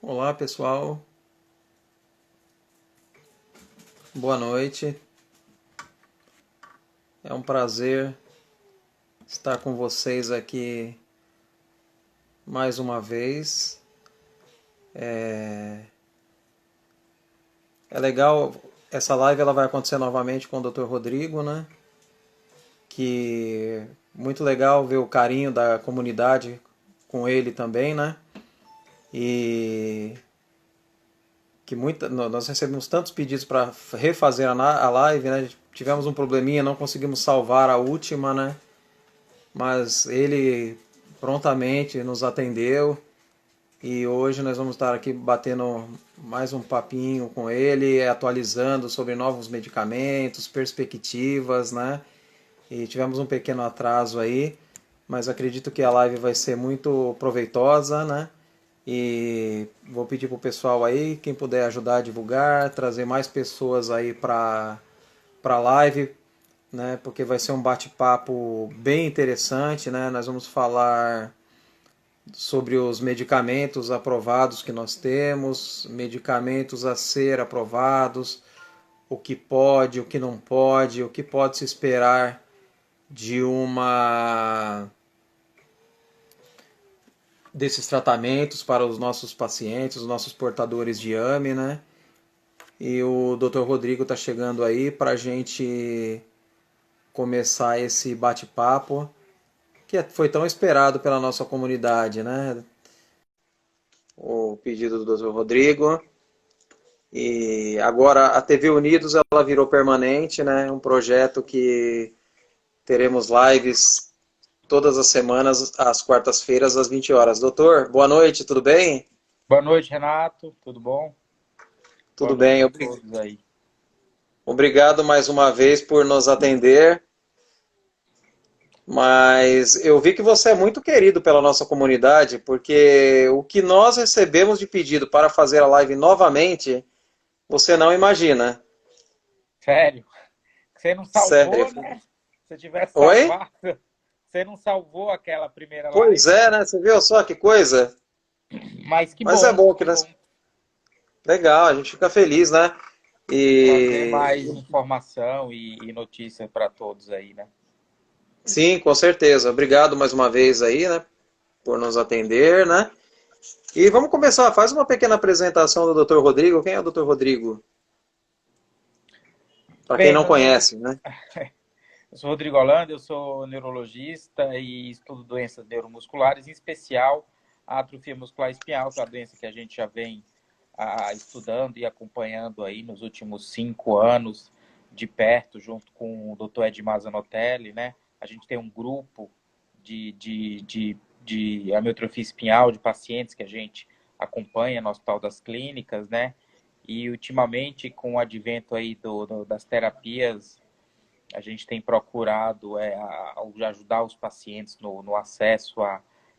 Olá pessoal, boa noite. É um prazer estar com vocês aqui mais uma vez. É legal, essa live ela vai acontecer novamente com o Dr. Rodrigo, né? Que muito legal ver o carinho da comunidade com ele também, né? E que nós recebemos tantos pedidos para refazer a live, né? Tivemos um probleminha, não conseguimos salvar a última, né? Mas ele prontamente nos atendeu e hoje nós vamos estar aqui batendo mais um papinho com ele, atualizando sobre novos medicamentos, perspectivas, né? E tivemos um pequeno atraso aí, mas acredito que a live vai ser muito proveitosa, né? E vou pedir pro pessoal aí, quem puder ajudar a divulgar, trazer mais pessoas aí para a live, né? Porque vai ser um bate-papo bem interessante, né? Nós vamos falar sobre os medicamentos aprovados que nós temos, medicamentos a ser aprovados, o que pode, o que não pode, o que pode se esperar de uma desses tratamentos para os nossos pacientes, os nossos portadores de AME, né? E o Dr. Rodrigo está chegando aí para a gente começar esse bate-papo que foi tão esperado pela nossa comunidade, né? O pedido do Dr. Rodrigo. E agora a TV Unidos ela virou permanente, né? Um projeto que teremos lives todas as semanas, às quartas-feiras, às 20 horas. Doutor, boa noite, tudo bem? Boa noite, Renato. Tudo bom? Boa Tudo noite bem, a todos aí. obrigado mais uma vez por nos atender. Mas eu vi que você é muito querido pela nossa comunidade, porque o que nós recebemos de pedido para fazer a live novamente, você não imagina. Sério, você não Sério. salvou, né? Se tivesse Oi? salvado, você não salvou aquela primeira Pois live, é, né? Você viu só que coisa? mas Mas é bom que que nós. bom Legal, a gente fica feliz, né? trazer E mais informação e notícia para todos aí, né? sim, com certeza. Obrigado mais uma vez aí, né? Por nos atender, né? E vamos começar. Faz uma pequena apresentação do Dr. Rodrigo. Quem é o Dr. Rodrigo? Para quem Bem, não meu nome conhece, né? eu sou Rodrigo Holanda, eu sou neurologista e estudo doenças neuromusculares, em especial a atrofia muscular espinhal, que é uma doença que a gente já vem estudando e acompanhando aí nos últimos 5 anos de perto, junto com o Dr. Edmar Zanotelli, né? A gente tem um grupo de amiotrofia espinhal de pacientes que a gente acompanha no Hospital das Clínicas, né? E ultimamente, com o advento aí das terapias, a gente tem procurado ajudar os pacientes no acesso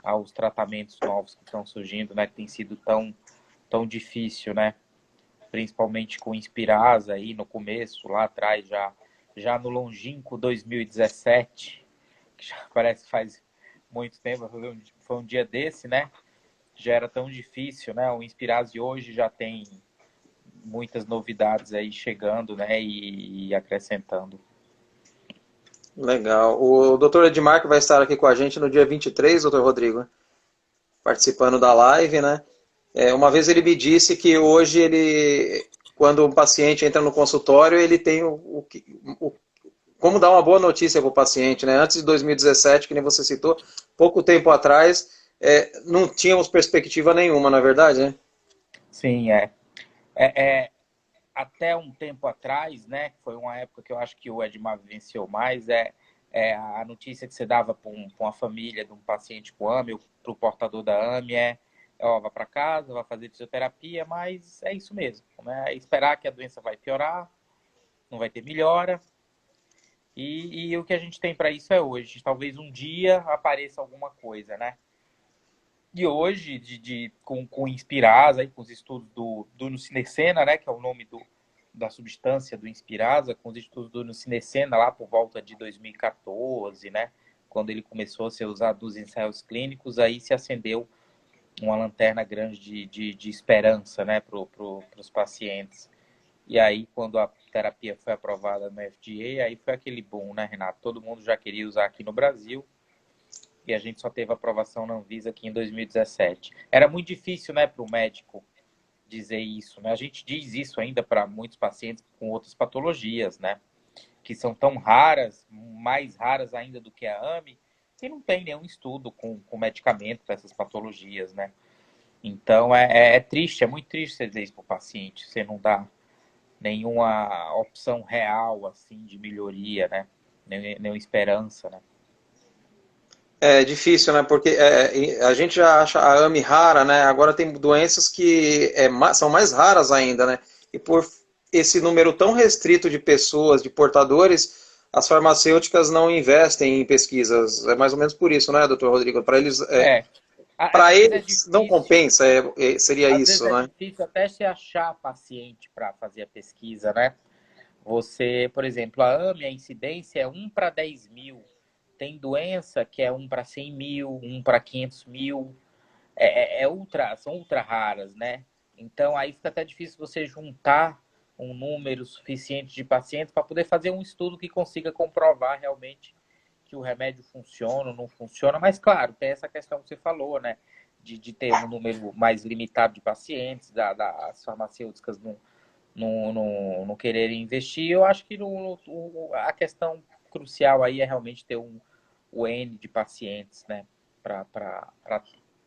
aos tratamentos novos que estão surgindo, né? Que tem sido tão difícil, né? Principalmente com Inspirasa aí no começo, lá atrás, já no longínquo 2017, que já parece que faz muito tempo, foi um dia desse, né? Já era tão difícil, né? O Inspirasa de hoje já tem muitas novidades aí chegando, né? E acrescentando. Legal. O Dr. Edmar que vai estar aqui com a gente no dia 23, Dr. Rodrigo, participando da live, né? Uma vez ele me disse que hoje quando um paciente entra no consultório, ele tem como dar uma boa notícia para o paciente, né? Antes de 2017, que nem você citou, pouco tempo atrás, não tínhamos perspectiva nenhuma, na verdade, né? Sim, é até um tempo atrás, né, que foi uma época que eu acho que o Edmar vivenciou mais, é a notícia que você dava para uma família de um paciente com AME, para o portador da AME, ó, vai para casa, vai fazer fisioterapia, mas é isso mesmo, né, é esperar que a doença vai piorar, não vai ter melhora, e o que a gente tem para isso é hoje. Talvez um dia apareça alguma coisa, né? E hoje, com Inspirasa, aí, com os estudos do Nucinecena, né, que é o nome da substância do Inspirasa, com os estudos do Nucinecena lá por volta de 2014, né, quando ele começou a ser usado nos ensaios clínicos, aí se acendeu uma lanterna grande de esperança, né, para os pacientes. E aí, quando a terapia foi aprovada no FDA, aí foi aquele boom, né, Renato? Todo mundo já queria usar aqui no Brasil e a gente só teve aprovação na Anvisa aqui em 2017. Era muito difícil, né, para o médico dizer isso, né? A gente diz isso ainda para muitos pacientes com outras patologias, né? Que são tão raras, mais raras ainda do que a AME, que não tem nenhum estudo com medicamento para essas patologias, né? Então é triste, é muito triste você dizer isso para o paciente, você não dá nenhuma opção real assim de melhoria, né? Nenhuma esperança, né? É difícil, né? Porque a gente já acha a AME rara, né? Agora tem doenças que são mais raras ainda, né? E por esse número tão restrito de pessoas, de portadores, as farmacêuticas não investem em pesquisas. É mais ou menos por isso, né, doutor Rodrigo? É, às Para vezes é eles não difícil, compensa, seria às vezes isso, é né? difícil até se achar paciente para fazer a pesquisa, né? Você, por exemplo, a AME, a incidência é 1 para 10 mil. Tem doença que é 1 para 100 mil, 1 para 500 mil. São ultra raras, né? Então aí fica até difícil você juntar um número suficiente de pacientes para poder fazer um estudo que consiga comprovar realmente que o remédio funciona ou não funciona. Mas claro, tem essa questão que você falou, né? De ter um número mais limitado de pacientes, das farmacêuticas não quererem investir. Eu acho que a questão crucial aí é realmente ter o N de pacientes, né? Para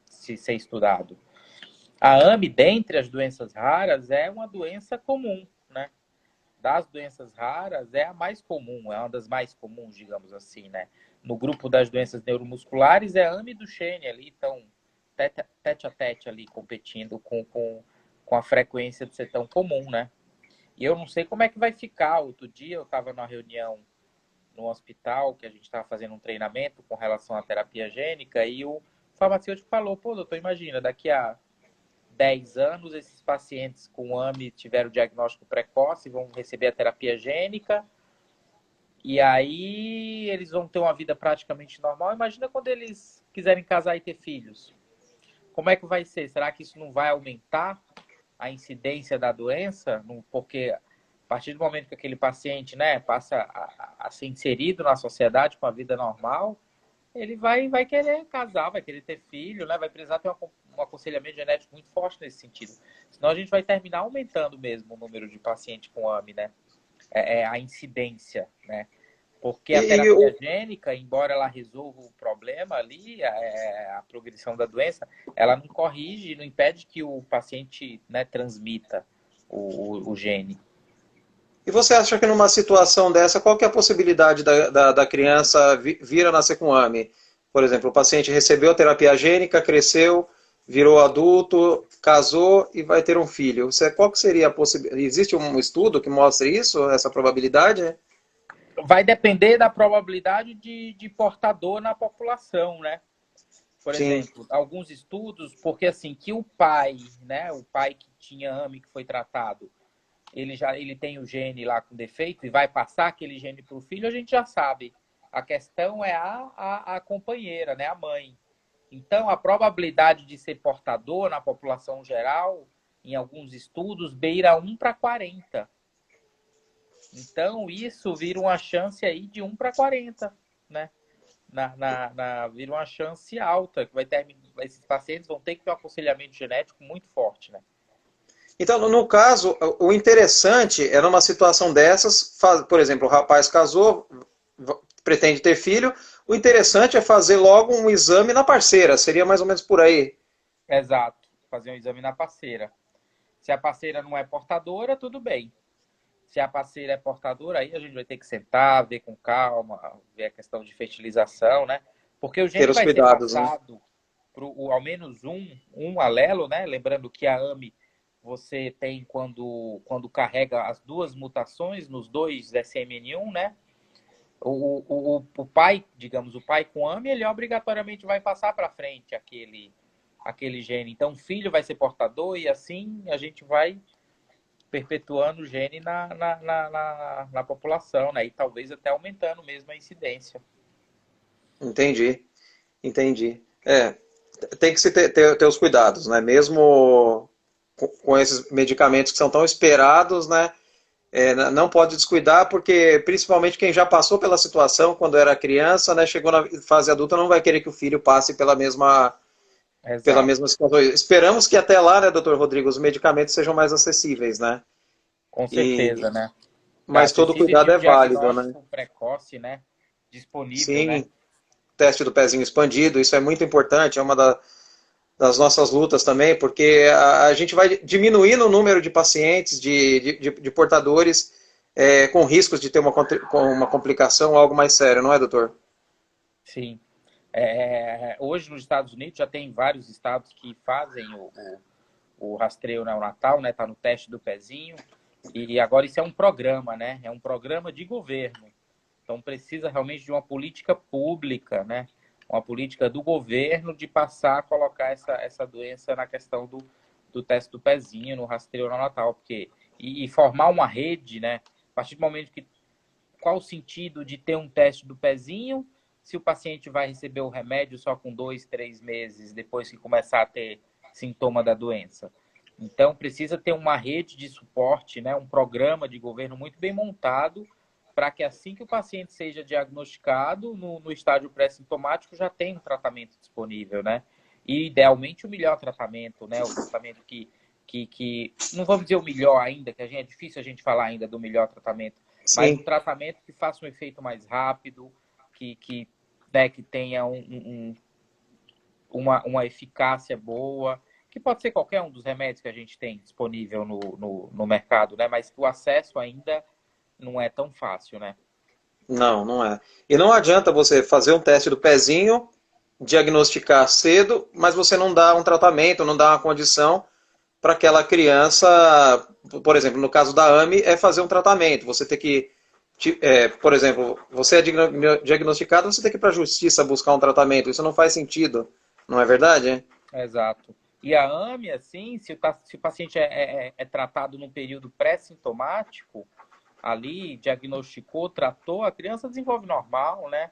se ser estudado. A AME, dentre as doenças raras, é uma doença comum, né? Das doenças raras, é a mais comum, é uma das mais comuns, digamos assim, né? No grupo das doenças neuromusculares, é a AME e Duchenne ali, estão tete a tete ali, competindo com a frequência de ser tão comum, né? E eu não sei como é que vai ficar. Outro dia eu estava numa reunião no hospital, que a gente estava fazendo um treinamento com relação à terapia gênica, e o farmacêutico falou, pô, doutor, imagina, daqui a 10 anos, esses pacientes com AME tiveram diagnóstico precoce, vão receber a terapia gênica, e aí eles vão ter uma vida praticamente normal. Imagina quando eles quiserem casar e ter filhos. Como é que vai ser? Será que isso não vai aumentar a incidência da doença? Porque a partir do momento que aquele paciente, né, passa a ser inserido na sociedade com a vida normal, ele vai querer casar, vai querer ter filho, né? Vai precisar ter um aconselhamento genético muito forte nesse sentido. Senão a gente vai terminar aumentando mesmo o número de pacientes com AME, né? A incidência, né? Porque E, a e o, terapia gênica, embora ela resolva o problema ali, a progressão da doença, ela não corrige, não impede que o paciente, né, transmita o gene. e você acha que numa situação dessa, qual que é a possibilidade da criança vir a nascer com AME? Por exemplo, o paciente recebeu terapia gênica, cresceu, virou adulto, casou e vai ter um filho. Qual que seria a possibilidade? Existe um estudo que mostre isso, essa probabilidade? Vai depender da probabilidade de portador na população, né? Por Sim. exemplo, alguns estudos, porque assim, que o pai, né, o pai que tinha AME, que foi tratado, ele tem o gene lá com defeito e vai passar aquele gene para o filho, a gente já sabe. A questão é a companheira, né, a mãe. Então, a probabilidade de ser portador na população geral, em alguns estudos, beira 1 para 40. Então, isso vira uma chance aí de 1 para 40, né? Vira uma chance alta, que vai ter, esses pacientes vão ter que ter um aconselhamento genético muito forte, né? Então, no caso, o interessante é numa situação dessas, por exemplo, o rapaz casou, pretende ter filho, o interessante é fazer logo um exame na parceira, seria mais ou menos por aí. Exato, fazer um exame na parceira. Se a parceira não é portadora, tudo bem. Se a parceira é portadora, aí a gente vai ter que sentar, ver com calma, ver a questão de fertilização, né? Porque o Ter gene os vai ser cuidados, né? passado ao menos um alelo, né? Lembrando que a AME você tem quando carrega as duas mutações nos dois SMN1, né? O pai, digamos, o pai com AME, ele obrigatoriamente vai passar para frente aquele gene. Então, o filho vai ser portador e assim a gente vai perpetuando o gene na população, né? E talvez até aumentando mesmo a incidência. Entendi, entendi. É. tem que se ter os cuidados, né? Mesmo com esses medicamentos que são tão esperados, né? Não pode descuidar, porque principalmente quem já passou pela situação quando era criança, né? Chegou na fase adulta, não vai querer que o filho passe pela Exato, mesma situação. Esperamos que até lá, né, doutor Rodrigo, os medicamentos sejam mais acessíveis, né? com E, certeza, né? mas todo Acessíveis e cuidado o é válido, né? diagnóstico precoce, né? Disponível, né? Sim, teste do pezinho expandido, isso é muito importante, é uma das nossas lutas também, porque a gente vai diminuindo o número de pacientes, de portadores com riscos de ter uma complicação, algo mais sério, não é, doutor? Sim. Hoje nos Estados Unidos já tem vários estados que fazem o rastreio neonatal, né? Tá no teste do pezinho. E agora isso é um programa, né? É um programa de governo. Então precisa realmente de uma política pública, né? Uma política do governo de passar a colocar essa doença na questão do teste do pezinho, no rastreio neonatal, porque e formar uma rede, né? A partir do momento que qual o sentido de ter um teste do pezinho se o paciente vai receber o remédio só com 2, 3 meses depois que começar a ter sintoma da doença? Então, precisa ter uma rede de suporte, né, um programa de governo muito bem montado para que assim que o paciente seja diagnosticado no estágio pré-sintomático já tenha um tratamento disponível, né? E idealmente o melhor tratamento, né? O tratamento que não vamos dizer o melhor ainda, que é difícil a gente falar ainda do melhor tratamento, mas um Sim. tratamento que faça um efeito mais rápido, né, que tenha uma eficácia boa, que pode ser qualquer um dos remédios que a gente tem disponível no mercado, né? Mas que o acesso ainda não é tão fácil, né? Não, não é. E não adianta você fazer um teste do pezinho, diagnosticar cedo, mas você não dá um tratamento, não dá uma condição para aquela criança, por exemplo, no caso da AMI, é fazer um tratamento. Você tem que, por exemplo, você é diagnosticado, você tem que ir para a justiça buscar um tratamento. Isso não faz sentido, não é verdade? Exato. E a AMI, assim, se o paciente é tratado num período pré-sintomático, ali diagnosticou, tratou, a criança desenvolve normal, né?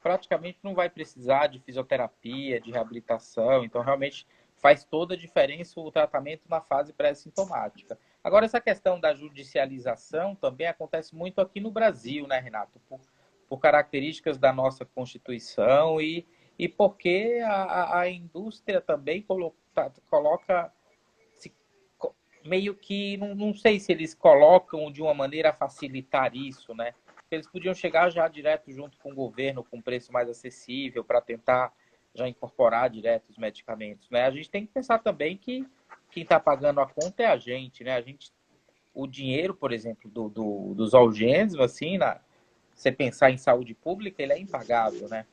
Praticamente não vai precisar de fisioterapia, de reabilitação. Então, realmente faz toda a diferença o tratamento na fase pré-sintomática. Agora, essa questão da judicialização também acontece muito aqui no Brasil, né, Renato? Por características da nossa Constituição e porque a indústria também coloca meio que, não sei se eles colocam de uma maneira a facilitar isso, né? Eles podiam chegar já direto junto com o governo, com um preço mais acessível, para tentar já incorporar direto os medicamentos, né? A gente tem que pensar também que quem está pagando a conta é a gente, né? O dinheiro, por exemplo, dos algêneros, assim, você pensar em saúde pública, ele é impagável, né?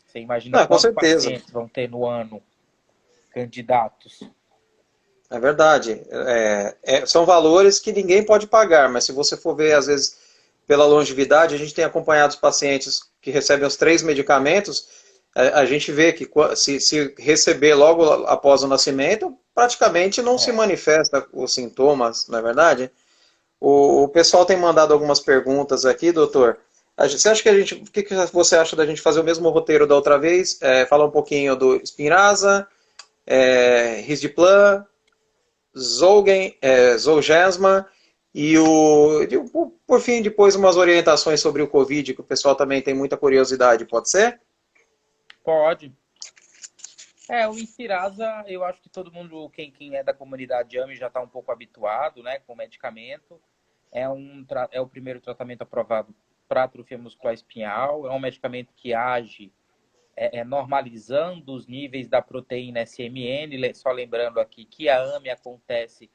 Você imagina Não, com quantos certeza. pacientes vão ter no ano candidatos? É verdade. São valores que ninguém pode pagar, mas se você for ver, às vezes, pela longevidade, a gente tem acompanhado os pacientes que recebem os 3 medicamentos, a gente vê que se receber logo após o nascimento, praticamente não se É. manifesta os sintomas, não é verdade? O pessoal tem mandado algumas perguntas aqui, doutor. Você acha que o que você acha da gente fazer o mesmo roteiro da outra vez? Falar um pouquinho do Spinraza, Risdiplam, Zolgensma por fim, depois umas orientações sobre o Covid, que o pessoal também tem muita curiosidade, pode ser? Pode. O Inspirasa, eu acho que todo mundo, quem é da comunidade AME já está um pouco habituado, né, com o medicamento. É o primeiro tratamento aprovado para atrofia muscular espinhal. É um medicamento que age normalizando os níveis da proteína SMN. Só lembrando aqui que a AME acontece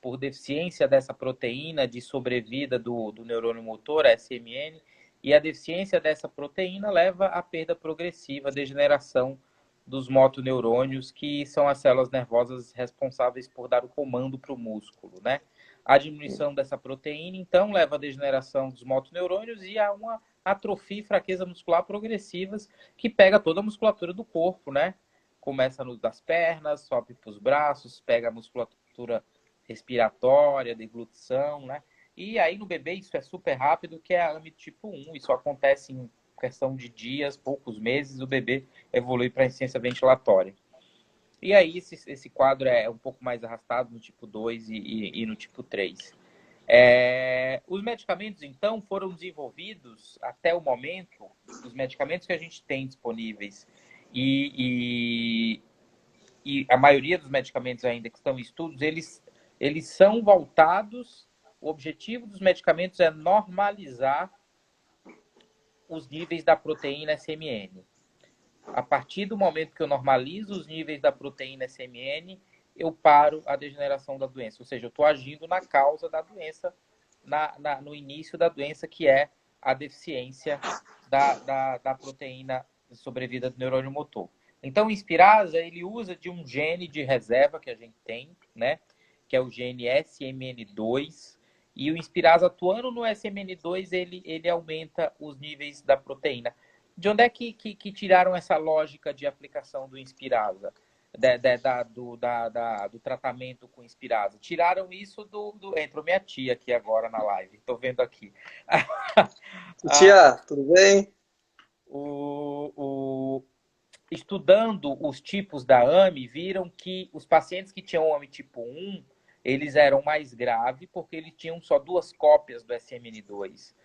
por deficiência dessa proteína de sobrevida do neurônio motor, a SMN, e a deficiência dessa proteína leva à perda progressiva, degeneração dos motoneurônios, que são as células nervosas responsáveis por dar o comando para o músculo, né? A diminuição dessa proteína, então, leva à degeneração dos motoneurônios e a uma atrofia e fraqueza muscular progressivas que pega toda a musculatura do corpo, né? Começa das pernas, sobe para os braços, pega a musculatura respiratória, deglutição, né? E aí no bebê isso é super rápido, que é a AMI tipo 1. Isso acontece em questão de dias, poucos meses, o bebê evolui para insuficiência ventilatória. E aí esse quadro é um pouco mais arrastado no tipo 2 e no tipo 3. Os medicamentos, então, foram desenvolvidos até o momento, os medicamentos que a gente tem disponíveis e a maioria dos medicamentos ainda que estão em estudos, eles são voltados, o objetivo dos medicamentos é normalizar os níveis da proteína SMN. A partir do momento que eu normalizo os níveis da proteína SMN, eu paro a degeneração da doença. Ou seja, eu estou agindo na causa da doença, no início da doença, que é a deficiência da proteína sobrevida do neurônio motor. Então, o Inspirasa, ele usa de um gene de reserva que a gente tem, né? Que é o gene SMN2. E o Inspirasa, atuando no SMN2, ele aumenta os níveis da proteína. De onde é que tiraram essa lógica de aplicação do Inspirasa? Do tratamento com Inspirasa? Tiraram isso Entrou minha tia aqui agora na live. Estou vendo aqui. Tia, tudo bem? Estudando os tipos da AME, viram que os pacientes que tinham AME tipo 1, eles eram mais graves porque eles tinham só 2 cópias do SMN2.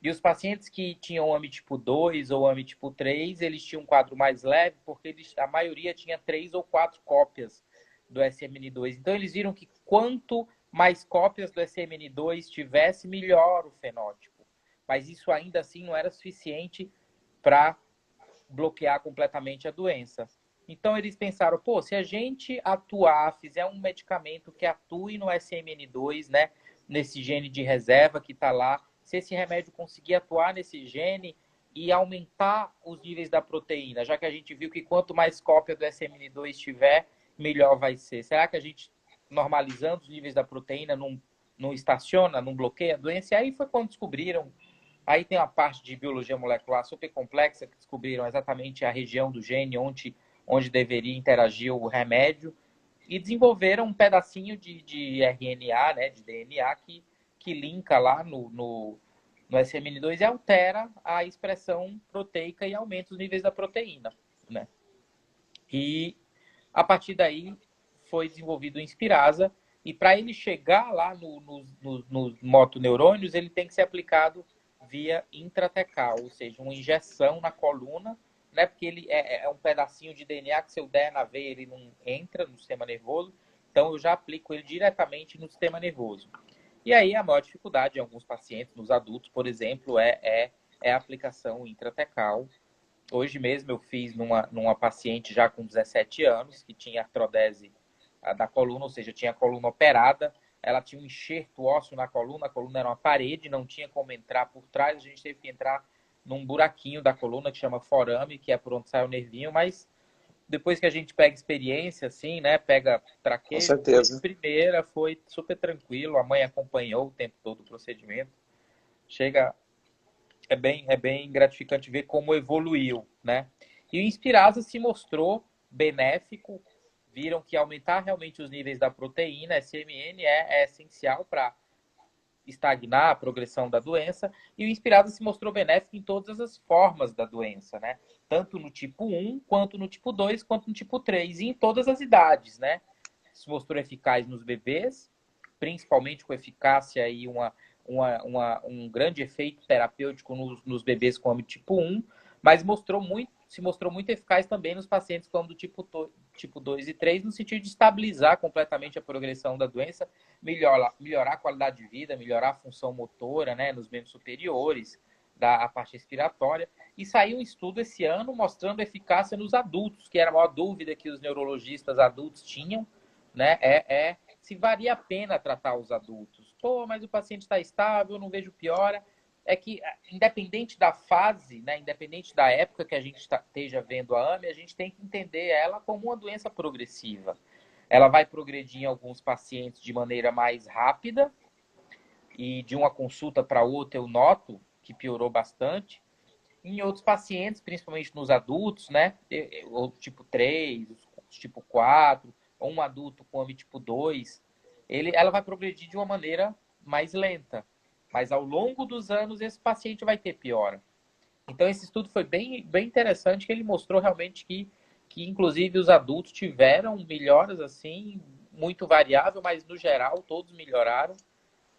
E os pacientes que tinham AME tipo 2 ou AME tipo 3, eles tinham um quadro mais leve, porque a maioria tinha 3 ou 4 cópias do SMN2. Então, eles viram que quanto mais cópias do SMN2 tivesse, melhor o fenótipo. Mas isso ainda assim não era suficiente para bloquear completamente a doença. Então, eles pensaram, pô, se a gente atuar, fizer um medicamento que atue no SMN2, né, nesse gene de reserva que está lá, se esse remédio conseguir atuar nesse gene e aumentar os níveis da proteína, já que a gente viu que quanto mais cópia do SMN2 tiver, melhor vai ser. Será que a gente, normalizando os níveis da proteína, não estaciona, não bloqueia a doença? E aí foi quando descobriram. Aí tem uma parte de biologia molecular super complexa, que descobriram exatamente a região do gene onde deveria interagir o remédio, e desenvolveram um pedacinho de RNA, né, de DNA, que linka lá no SMN2 e altera a expressão proteica e aumenta os níveis da proteína, né? E a partir daí foi desenvolvido o Inspirasa, e para ele chegar lá nos motoneurônios, ele tem que ser aplicado via intratecal, ou seja, uma injeção na coluna, né? Porque ele é um pedacinho de DNA que se eu der na veia ele não entra no sistema nervoso, então eu já aplico ele diretamente no sistema nervoso. E aí a maior dificuldade em alguns pacientes, nos adultos, por exemplo, é a aplicação intratecal. Hoje mesmo eu fiz numa paciente já com 17 anos, que tinha artrodese da coluna, ou seja, tinha a coluna operada, ela tinha um enxerto ósseo na coluna, a coluna era uma parede, não tinha como entrar por trás, a gente teve que entrar num buraquinho da coluna que chama forame, que é por onde sai o nervinho, mas depois que a gente pega experiência, assim, né, pega Com traquejo, foi de certeza. primeira, foi super tranquilo, a mãe acompanhou o tempo todo o procedimento. Chega, é bem gratificante ver como evoluiu, né? E o Inspirasa se mostrou benéfico, viram que aumentar realmente os níveis da proteína, SMN, é essencial para estagnar a progressão da doença, e o Inspirasa se mostrou benéfico em todas as formas da doença, né? Tanto no tipo 1, quanto no tipo 2, quanto no tipo 3, e em todas as idades, né? Se mostrou eficaz nos bebês, principalmente com eficácia e um grande efeito terapêutico nos bebês com AME tipo 1, mas se mostrou muito eficaz também nos pacientes com AME do tipo 2 e 3, no sentido de estabilizar completamente a progressão da doença, melhorar a qualidade de vida, melhorar a função motora, né, nos membros superiores, a parte respiratória. E saiu um estudo esse ano mostrando eficácia nos adultos, que era a maior dúvida que os neurologistas adultos tinham, né? Se valia a pena tratar os adultos. Pô, mas o paciente está estável, não vejo piora. É que, independente da fase, né, independente da época que a gente esteja vendo a AME, a gente tem que entender ela como uma doença progressiva. Ela vai progredir em alguns pacientes de maneira mais rápida, e de uma consulta para outra eu noto que piorou bastante. Em outros pacientes, principalmente nos adultos, né, o tipo 3, o tipo 4, ou um adulto com AME tipo 2, ela vai progredir de uma maneira mais lenta. Mas ao longo dos anos, esse paciente vai ter piora. Então, esse estudo foi bem interessante, que ele mostrou realmente que inclusive, os adultos tiveram melhoras, assim, muito variável, mas, no geral, todos melhoraram,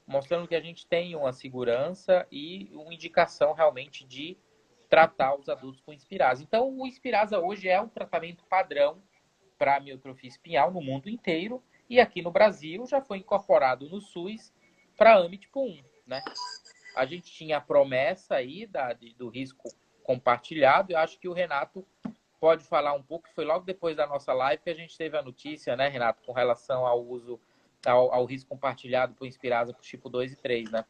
mostrando que a gente tem uma segurança e uma indicação, realmente, de tratar os adultos com Inspirasa. Então, o Inspirasa hoje é um tratamento padrão para amiyotrofia espinhal no mundo inteiro, e aqui no Brasil já foi incorporado no SUS para AMI tipo 1, né? A gente tinha a promessa aí do risco compartilhado. Eu acho que o Renato pode falar um pouco, foi logo depois da nossa live que a gente teve a notícia, né, Renato, com relação ao uso, ao risco compartilhado por Inspirasa por tipo 2 e 3, né?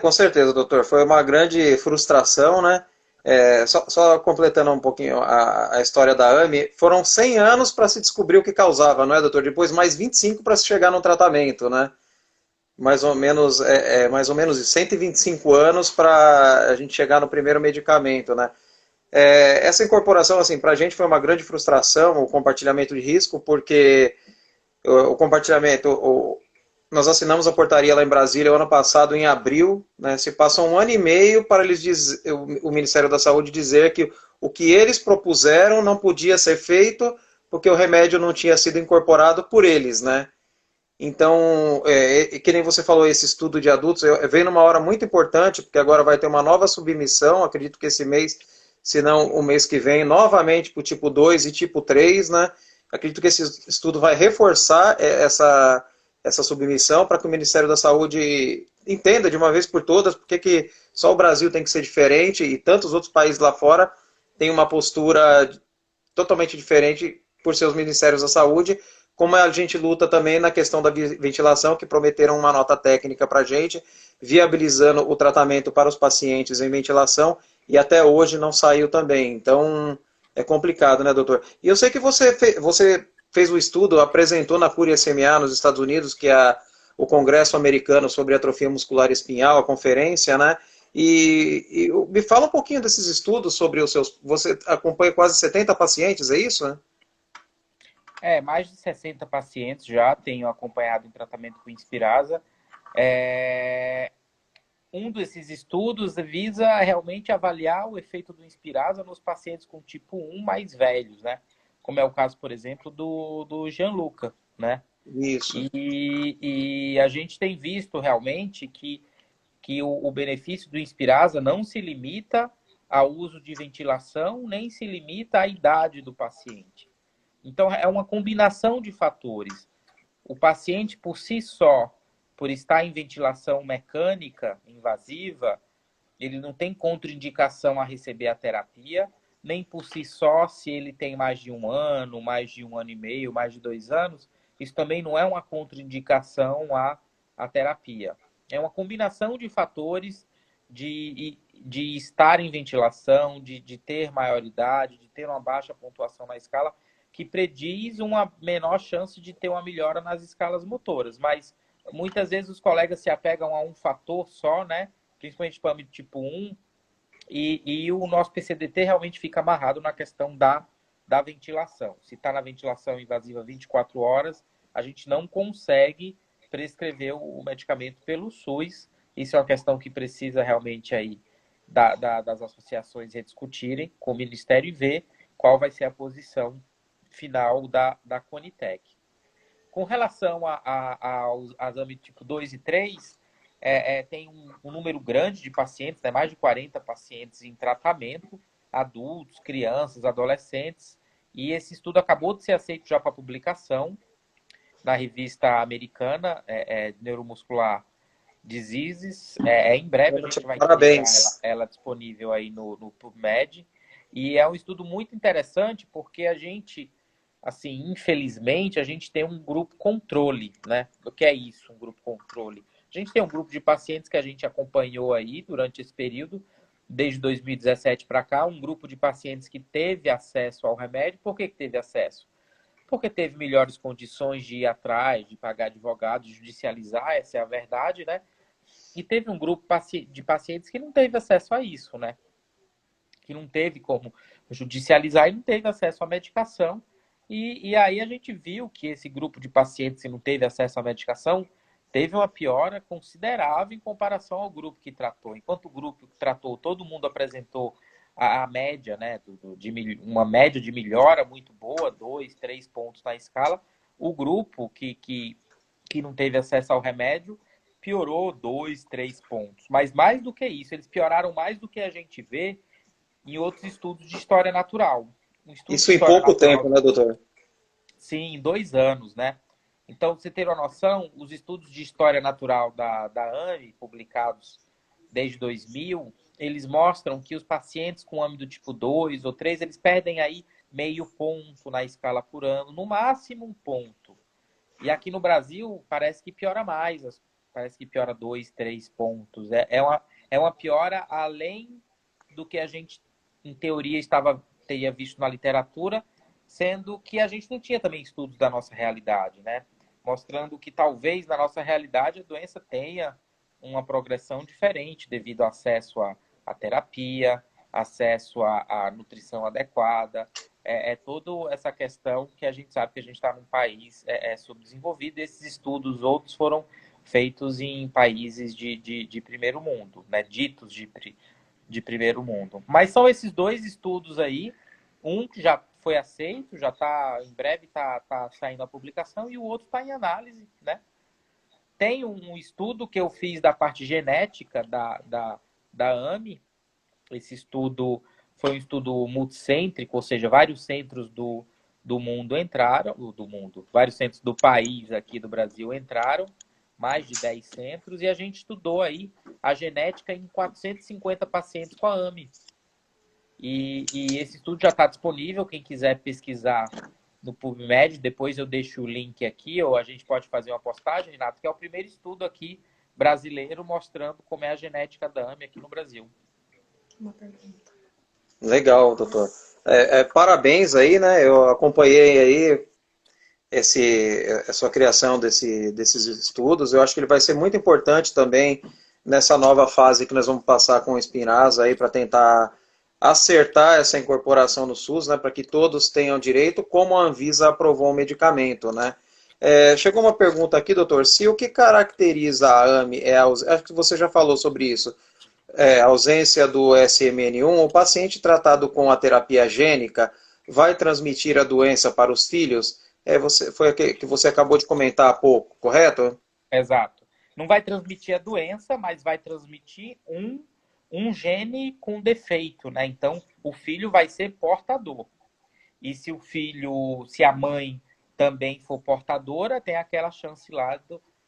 Com certeza, doutor. Foi uma grande frustração, né? Só completando um pouquinho a história da AMI, foram 100 anos para se descobrir o que causava, não é, doutor? Depois mais 25 para se chegar no tratamento, né? Mais ou menos 125 anos para a gente chegar no primeiro medicamento, né? Essa incorporação, assim, para a gente foi uma grande frustração, o compartilhamento de risco, porque o compartilhamento, nós assinamos a portaria lá em Brasília o ano passado, em abril, né? Se passou um ano e meio para eles o Ministério da Saúde dizer que o que eles propuseram não podia ser feito porque o remédio não tinha sido incorporado por eles, né? Então, que nem você falou, esse estudo de adultos veio numa hora muito importante, porque agora vai ter uma nova submissão, acredito que esse mês, se não o mês que vem, novamente para o tipo 2 e tipo 3, né? Acredito que esse estudo vai reforçar essa submissão para que o Ministério da Saúde entenda de uma vez por todas porque que só o Brasil tem que ser diferente e tantos outros países lá fora têm uma postura totalmente diferente por seus ministérios da saúde, como a gente luta também na questão da ventilação, que prometeram uma nota técnica para a gente, viabilizando o tratamento para os pacientes em ventilação, e até hoje não saiu também. Então, é complicado, né, doutor? E eu sei que você fez o estudo, apresentou na Cure SMA nos Estados Unidos, que é o Congresso Americano sobre Atrofia Muscular Espinhal, a conferência, né? E me fala um pouquinho desses estudos sobre os seus. Você acompanha quase 70 pacientes, é isso? Né? Mais de 60 pacientes já tenho acompanhado em tratamento com Inspirasa. Um desses estudos visa realmente avaliar o efeito do Inspirasa nos pacientes com tipo 1 mais velhos, né? Como é o caso, por exemplo, do Gianluca, né? Isso. E a gente tem visto realmente que o benefício do Inspirasa não se limita ao uso de ventilação, nem se limita à idade do paciente. Então, é uma combinação de fatores. O paciente, por si só, por estar em ventilação mecânica invasiva, ele não tem contraindicação a receber a terapia, nem por si só, se ele tem mais de 1 ano, mais de 1 ano e meio, mais de 2 anos, isso também não é uma contraindicação à terapia. É uma combinação de fatores de estar em ventilação, de ter maioridade, de ter uma baixa pontuação na escala, que prediz uma menor chance de ter uma melhora nas escalas motoras. Mas muitas vezes os colegas se apegam a um fator só, né? Principalmente para tipo 1, e o nosso PCDT realmente fica amarrado na questão da ventilação. Se está na ventilação invasiva 24 horas, a gente não consegue prescrever o medicamento pelo SUS. Isso é uma questão que precisa realmente aí das associações rediscutirem com o Ministério e ver qual vai ser a posição final da Conitec. Com relação aos AMI tipo 2 e 3, tem um número grande de pacientes, né, mais de 40 pacientes em tratamento, adultos, crianças, adolescentes, e esse estudo acabou de ser aceito já para publicação na revista americana Neuromuscular Diseases. Em breve a gente vai ter ela disponível aí no PubMed, e é um estudo muito interessante porque a gente, assim, infelizmente, a gente tem um grupo controle, né? O que é isso, um grupo controle? A gente tem um grupo de pacientes que a gente acompanhou aí durante esse período, desde 2017 para cá, um grupo de pacientes que teve acesso ao remédio. Por que teve acesso? Porque teve melhores condições de ir atrás, de pagar advogado, de judicializar, essa é a verdade, né? E teve um grupo de pacientes que não teve acesso a isso, né? Que não teve como judicializar e não teve acesso à medicação. E aí a gente viu que esse grupo de pacientes que não teve acesso à medicação teve uma piora considerável em comparação ao grupo que tratou. Enquanto o grupo que tratou, todo mundo apresentou a média, né, uma média de melhora muito boa, 2, 3 pontos na escala, o grupo que não teve acesso ao remédio piorou 2, 3 pontos. Mas mais do que isso, eles pioraram mais do que a gente vê em outros estudos de história natural. Um estudo de Isso em história pouco tempo, natural, né, doutor? sim, em 2 anos, né? Então, pra você ter uma noção, os estudos de história natural da AME, publicados desde 2000, eles mostram que os pacientes com AME do tipo 2 ou 3, eles perdem aí meio ponto na escala por ano, no máximo um ponto. E aqui no Brasil, parece que piora mais, parece que piora 2, 3 pontos. É uma piora além do que a gente, em teoria, teria visto na literatura, sendo que a gente não tinha também estudos da nossa realidade, né? Mostrando que talvez na nossa realidade a doença tenha uma progressão diferente devido ao acesso à terapia, acesso à nutrição adequada. É toda essa questão que a gente sabe que a gente está num país subdesenvolvido. Esses estudos outros foram feitos em países de primeiro mundo, né? Ditos de primeiro mundo. Mas são esses dois estudos aí, um que já foi aceito, já está, em breve está saindo a publicação, e o outro está em análise, né? Tem um estudo que eu fiz da parte genética da AME. Esse estudo foi um estudo multicêntrico, ou seja, vários centros do mundo entraram, vários centros do país aqui do Brasil entraram, mais de 10 centros, e a gente estudou aí a genética em 450 pacientes com a AME. E esse estudo já está disponível, quem quiser pesquisar no PubMed, depois eu deixo o link aqui, ou a gente pode fazer uma postagem, Renato, que é o primeiro estudo aqui brasileiro mostrando como é a genética da AME aqui no Brasil. Uma pergunta. Legal, doutor. Parabéns aí, né? Eu acompanhei aí a sua criação desses estudos. Eu acho que ele vai ser muito importante também nessa nova fase que nós vamos passar com o Spinraza aí para tentar acertar essa incorporação no SUS, né? Para que todos tenham direito, como a Anvisa aprovou o medicamento, né? Chegou uma pergunta aqui, doutor. Se o que caracteriza a AME acho que você já falou sobre isso, a ausência do SMN1, o paciente tratado com a terapia gênica vai transmitir a doença para os filhos? Foi o que você acabou de comentar há pouco, correto? Exato. Não vai transmitir a doença, mas vai transmitir um gene com defeito, né? Então, o filho vai ser portador. E se a mãe também for portadora, tem aquela chance lá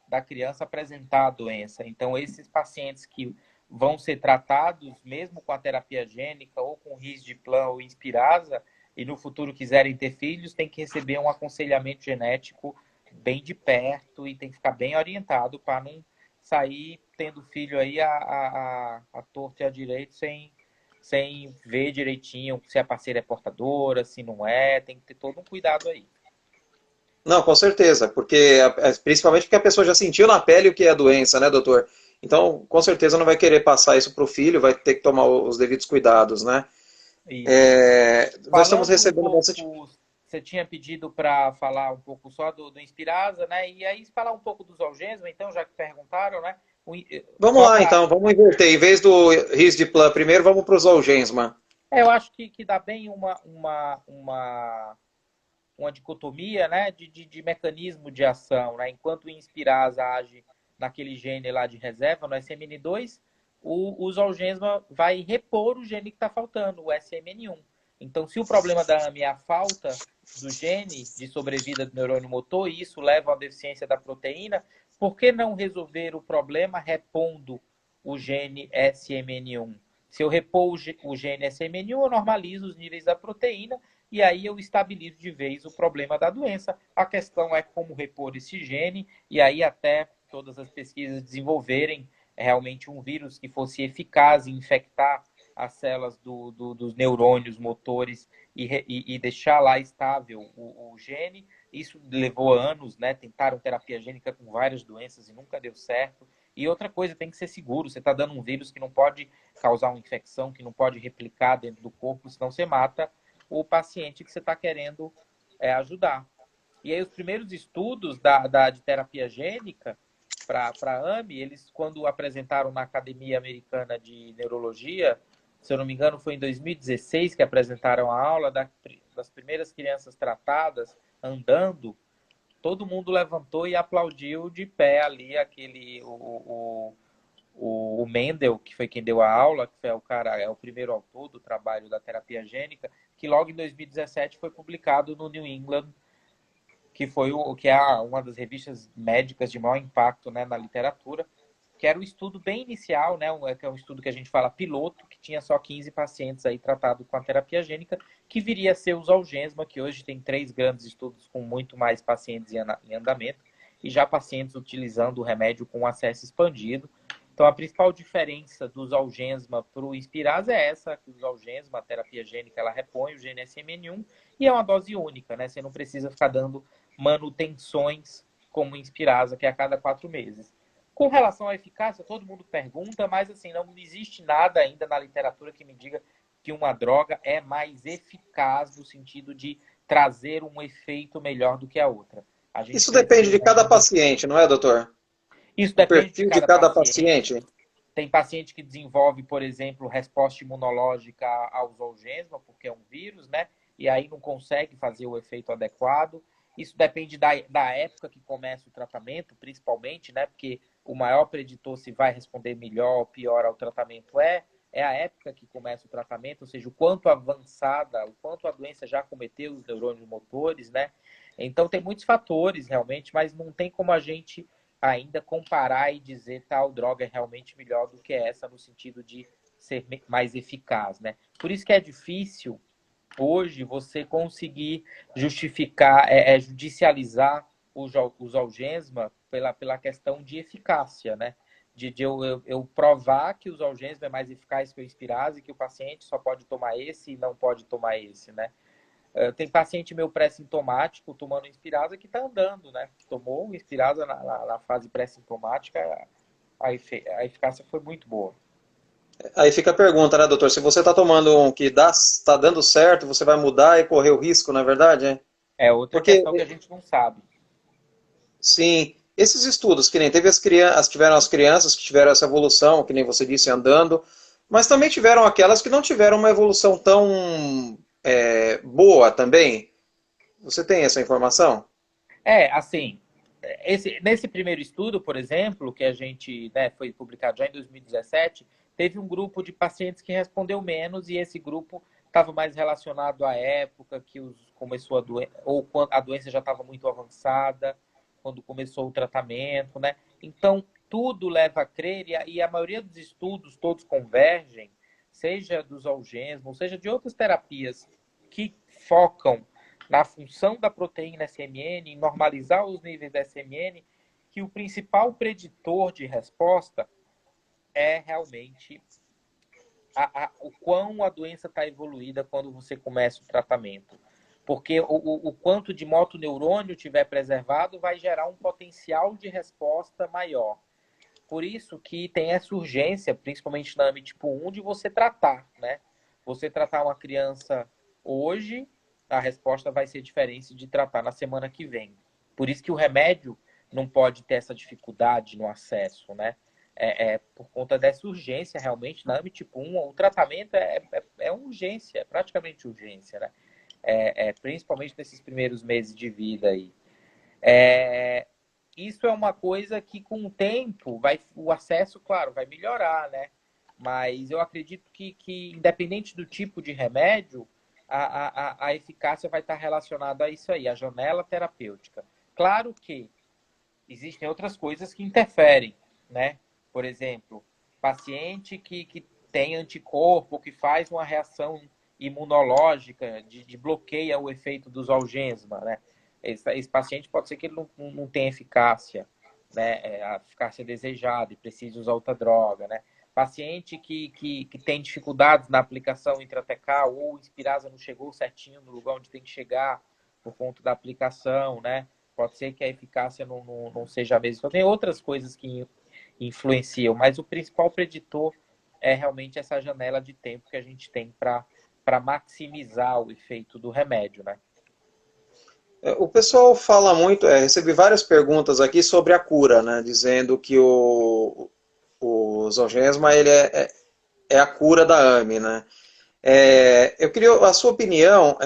da criança apresentar a doença. Então, esses pacientes que vão ser tratados, mesmo com a terapia gênica, ou com risdiplam ou Inspirasa, e no futuro quiserem ter filhos, tem que receber um aconselhamento genético bem de perto e tem que ficar bem orientado para não sair tendo filho aí a torto e a direito sem ver direitinho se a parceira é portadora, se não é, tem que ter todo um cuidado aí. Não, com certeza, porque principalmente porque a pessoa já sentiu na pele o que é a doença, né, doutor? Então, com certeza não vai querer passar isso para o filho, vai ter que tomar os devidos cuidados, né? Isso. Nós estamos Falando um recebendo bastante. pouco, você tinha pedido para falar um pouco só do Inspirasa, né? E aí falar um pouco do Zolgensma, então, já que perguntaram, né? Vamos Só lá, para. então, vamos inverter. Em vez do Risdiplam primeiro, vamos para o Zolgensma. Eu acho que dá bem uma dicotomia, né, de mecanismo de ação, né? Enquanto o Inspirasa age naquele gene lá de reserva, no SMN2, o Zolgensma vai repor o gene que está faltando, o SMN1. Então, se o problema da AME é a falta do gene de sobrevida do neurônio motor, e isso leva à deficiência da proteína, por que não resolver o problema repondo o gene SMN1? Se eu repor o gene SMN1, eu normalizo os níveis da proteína e aí eu estabilizo de vez o problema da doença. A questão é como repor esse gene, e aí até todas as pesquisas desenvolverem realmente um vírus que fosse eficaz em infectar as células dos neurônios motores e deixar lá estável o gene. Isso levou anos, né? Tentaram terapia gênica com várias doenças e nunca deu certo. E outra coisa, tem que ser seguro. Você está dando um vírus que não pode causar uma infecção, que não pode replicar dentro do corpo, senão você mata o paciente que você está querendo ajudar. E aí os primeiros estudos de terapia gênica para a AME, eles, quando apresentaram na Academia Americana de Neurologia, se eu não me engano, foi em 2016 que apresentaram a aula das primeiras crianças tratadas andando, todo mundo levantou e aplaudiu de pé ali o Mendel, que foi quem deu a aula, que foi o cara, é o primeiro autor do trabalho da terapia gênica, que logo em 2017 foi publicado no New England, que foi uma das revistas médicas de maior impacto, né, na literatura, que era um estudo bem inicial, né, que é um estudo que a gente fala piloto, que tinha só 15 pacientes aí tratados com a terapia gênica, que viria a ser o Zolgensma, que hoje tem 3 grandes estudos com muito mais pacientes em andamento, e já pacientes utilizando o remédio com acesso expandido. Então, a principal diferença do Zolgensma para o Inspirasa é essa, que o Zolgensma, a terapia gênica, ela repõe o GNSMN1 e é uma dose única, né? Você não precisa ficar dando manutenções como o Inspirasa, que é a cada 4 meses. Com relação à eficácia, todo mundo pergunta, mas assim, não existe nada ainda na literatura que me diga que uma droga é mais eficaz no sentido de trazer um efeito melhor do que a outra. A gente Isso depende de cada ainda... paciente, não é, doutor? Isso O depende de perfil de cada paciente. Tem paciente que desenvolve, por exemplo, resposta imunológica ao Zolgensma, porque é um vírus, né? E aí não consegue fazer o efeito adequado. Isso depende da época que começa o tratamento, principalmente, né? Porque o maior preditor se vai responder melhor ou pior ao tratamento é a época que começa o tratamento, ou seja, o quanto avançada, o quanto a doença já cometeu os neurônios motores, né? Então tem muitos fatores realmente, mas não tem como a gente ainda comparar e dizer tal droga é realmente melhor do que essa no sentido de ser mais eficaz, né? Por isso que é difícil hoje você conseguir justificar, judicializar o Zolgensma pela questão de eficácia, né? De eu provar que o Zolgensma é mais eficaz que o Inspirasa e que o paciente só pode tomar esse e não pode tomar esse, né? Tem paciente meu pré-sintomático tomando Inspirasa que está andando, né? Tomou o Inspirasa na fase pré-sintomática, a eficácia foi muito boa. Aí fica a pergunta, né, doutor? Se você está tomando um que está dando certo, você vai mudar e correr o risco, não é verdade? Hein? É outra Porque, questão que a gente não sabe. sim, esses estudos, que nem teve tiveram as crianças que tiveram essa evolução, que nem você disse, andando, mas também tiveram aquelas que não tiveram uma evolução tão boa também. Você tem essa informação? Assim, nesse primeiro estudo, por exemplo, que a gente, né, foi publicado já em 2017, teve um grupo de pacientes que respondeu menos e esse grupo estava mais relacionado à época que começou a doença, ou quando a doença já estava muito avançada, quando começou o tratamento, né? Então, tudo leva a crer, e a maioria dos estudos, todos convergem, seja dos Zolgensma, seja de outras terapias que focam na função da proteína SMN, em normalizar os níveis da SMN, que o principal preditor de resposta é realmente o quão a doença está evoluída quando você começa o tratamento. Porque o quanto de motoneurônio tiver preservado vai gerar um potencial de resposta maior. Por isso que tem essa urgência, principalmente na AME tipo 1, de você tratar, né? Você tratar uma criança hoje, a resposta vai ser diferente de tratar na semana que vem. Por isso que o remédio não pode ter essa dificuldade no acesso, né? Por conta dessa urgência, realmente, na AME tipo 1, o tratamento é urgência, é praticamente urgência, né? Principalmente nesses primeiros meses de vida aí. Isso é uma coisa que, com o tempo, o acesso, claro, vai melhorar, né? Mas eu acredito que independente do tipo de remédio, a eficácia vai estar relacionada a isso aí, a janela terapêutica. Claro que existem outras coisas que interferem, né? Por exemplo, paciente que tem anticorpo, que faz uma reação imunológica, de bloqueia o efeito do Zolgensma, né? Esse paciente pode ser que ele não tenha eficácia, né? A eficácia desejada e precise usar outra droga, né? Paciente que tem dificuldades na aplicação intratecal ou o Inspirasa não chegou certinho no lugar onde tem que chegar por conta da aplicação, né? Pode ser que a eficácia não seja a mesma. Então, tem outras coisas que influenciam, mas o principal preditor é realmente essa janela de tempo que a gente tem para maximizar o efeito do remédio, né? O pessoal fala muito, recebi várias perguntas aqui sobre a cura, né? Dizendo que o Zolgensma ele é a cura da AME, né? Eu queria a sua opinião,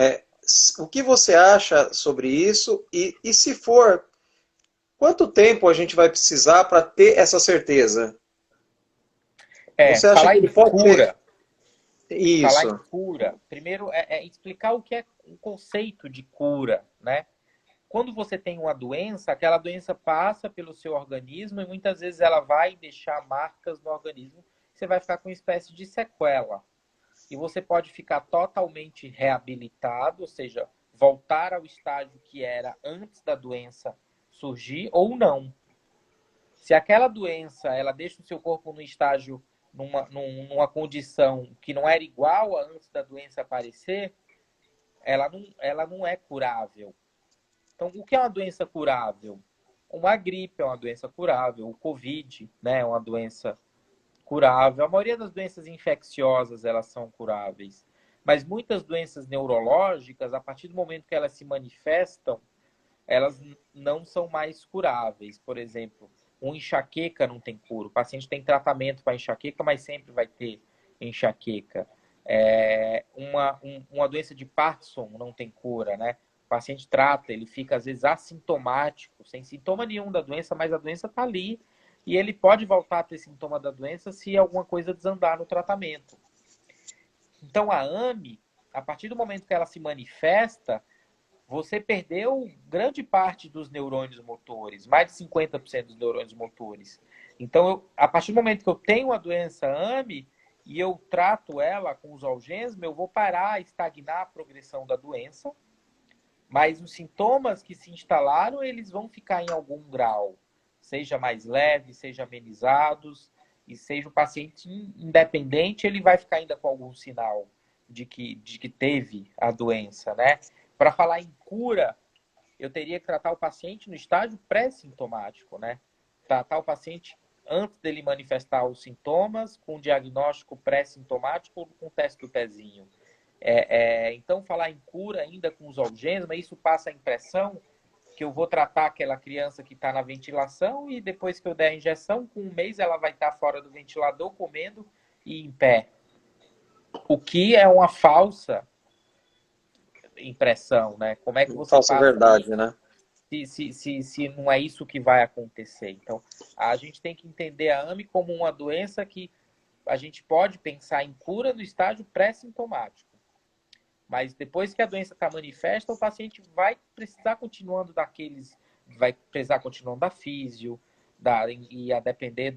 o que você acha sobre isso e se for, quanto tempo a gente vai precisar para ter essa certeza? Você acha Falar que em ele pode ser cura, isso? primeiro é explicar o que é o conceito de cura, né? Quando você tem uma doença, aquela doença passa pelo seu organismo e muitas vezes ela vai deixar marcas no organismo. Você vai ficar com uma espécie de sequela. E você pode ficar totalmente reabilitado, ou seja, voltar ao estágio que era antes da doença surgir ou não. Se aquela doença ela deixa o seu corpo num estágio, numa condição que não era igual a antes da doença aparecer, ela não é curável. Então, o que é uma doença curável? Uma gripe é uma doença curável, o Covid, né, é uma doença curável. A maioria das doenças infecciosas, elas são curáveis. Mas muitas doenças neurológicas, a partir do momento que elas se manifestam, elas não são mais curáveis. Por exemplo, uma enxaqueca não tem cura. O paciente tem tratamento para enxaqueca, mas sempre vai ter enxaqueca. Uma doença de Parkinson não tem cura, né? O paciente trata, ele fica às vezes assintomático, sem sintoma nenhum da doença, mas a doença está ali e ele pode voltar a ter sintoma da doença se alguma coisa desandar no tratamento. Então a AME, a partir do momento que ela se manifesta, você perdeu grande parte dos neurônios motores, mais de 50% dos neurônios motores. Então, a partir do momento que eu tenho a doença AME e eu trato ela com os Zolgensma, eu vou parar, estagnar a progressão da doença, mas os sintomas que se instalaram, eles vão ficar em algum grau, seja mais leve, seja amenizados, e seja o paciente independente, ele vai ficar ainda com algum sinal de que teve a doença, né? Para falar em cura, eu teria que tratar o paciente no estágio pré-sintomático, né? Tratar o paciente antes dele manifestar os sintomas, com diagnóstico pré-sintomático ou com teste do pezinho. Então, falar em cura ainda com os Zolgensma, isso passa a impressão que eu vou tratar aquela criança que está na ventilação e depois que eu der a injeção, com um mês ela vai estar fora do ventilador, comendo e em pé. O que é uma falsa impressão, né? Como é que você Falsa passa verdade, isso né? se não é isso que vai acontecer? Então, a gente tem que entender a AME como uma doença que a gente pode pensar em cura no estágio pré-sintomático. Mas depois que a doença está manifesta, o paciente vai precisar continuando vai precisar continuando da físio, e a depender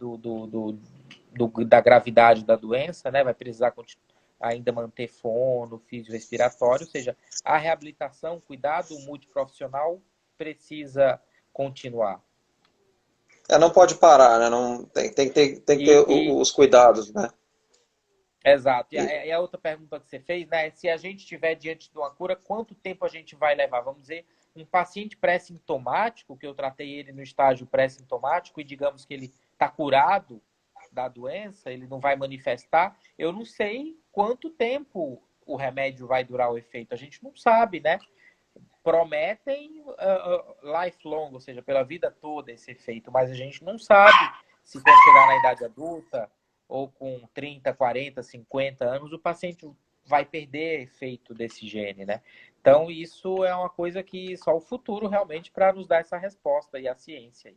da gravidade da doença, né, vai precisar ainda manter fono, físio respiratório, ou seja, a reabilitação, cuidado multiprofissional precisa continuar. Não pode parar, né? Não, tem que ter E os cuidados, né? exato. E E, a outra pergunta que você fez, né? Se a gente estiver diante de uma cura, quanto tempo a gente vai levar? Vamos dizer, um paciente pré-sintomático, que eu tratei ele no estágio pré-sintomático, e digamos que ele está curado da doença, ele não vai manifestar, eu não sei quanto tempo o remédio vai durar o efeito. A gente não sabe, né? Prometem lifelong, ou seja, pela vida toda esse efeito, mas a gente não sabe se quando chegar na idade adulta ou com 30, 40, 50 anos, o paciente vai perder efeito desse gene, né? Então, isso é uma coisa que só o futuro realmente para nos dar essa resposta e a ciência.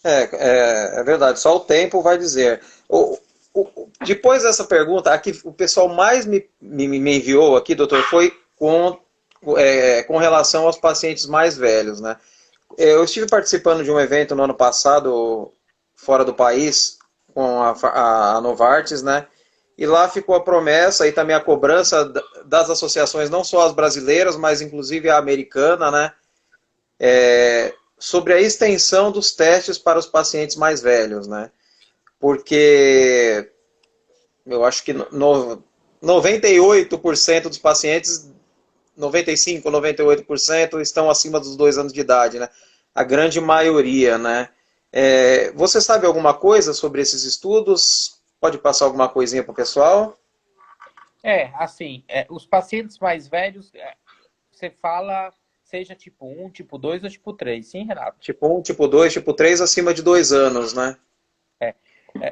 é verdade, só o tempo vai dizer. Depois dessa pergunta, aqui o pessoal mais me enviou aqui, doutor, foi com relação aos pacientes mais velhos, né? Eu estive participando de um evento no ano passado, fora do país, com a Novartis, né? E lá ficou a promessa e também a cobrança das associações, não só as brasileiras, mas inclusive a americana, né? Sobre a extensão dos testes para os pacientes mais velhos, né? Porque eu acho que 98% dos pacientes, 95, 98% estão acima dos 2 anos de idade, né? A grande maioria, né? Você sabe alguma coisa sobre esses estudos? Pode passar alguma coisinha para o pessoal? Assim, os pacientes mais velhos, você fala, seja tipo 1, tipo 2 ou tipo 3, sim, Renato? Tipo 1, tipo 2, tipo 3, acima de 2 anos, né?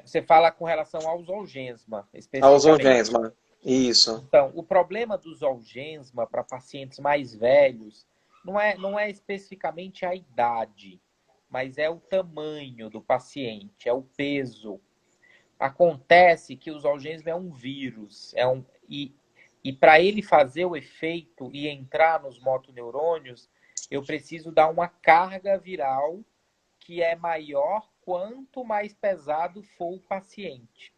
Você fala com relação ao Zolgensma, Aos especificamente. Zolgensma. Isso. Então, o problema do Zolgensma para pacientes mais velhos não é especificamente a idade, mas é o tamanho do paciente, é o peso. Acontece que o Zolgensma é um vírus, e para ele fazer o efeito e entrar nos motoneurônios, eu preciso dar uma carga viral que é maior quanto mais pesado for o paciente.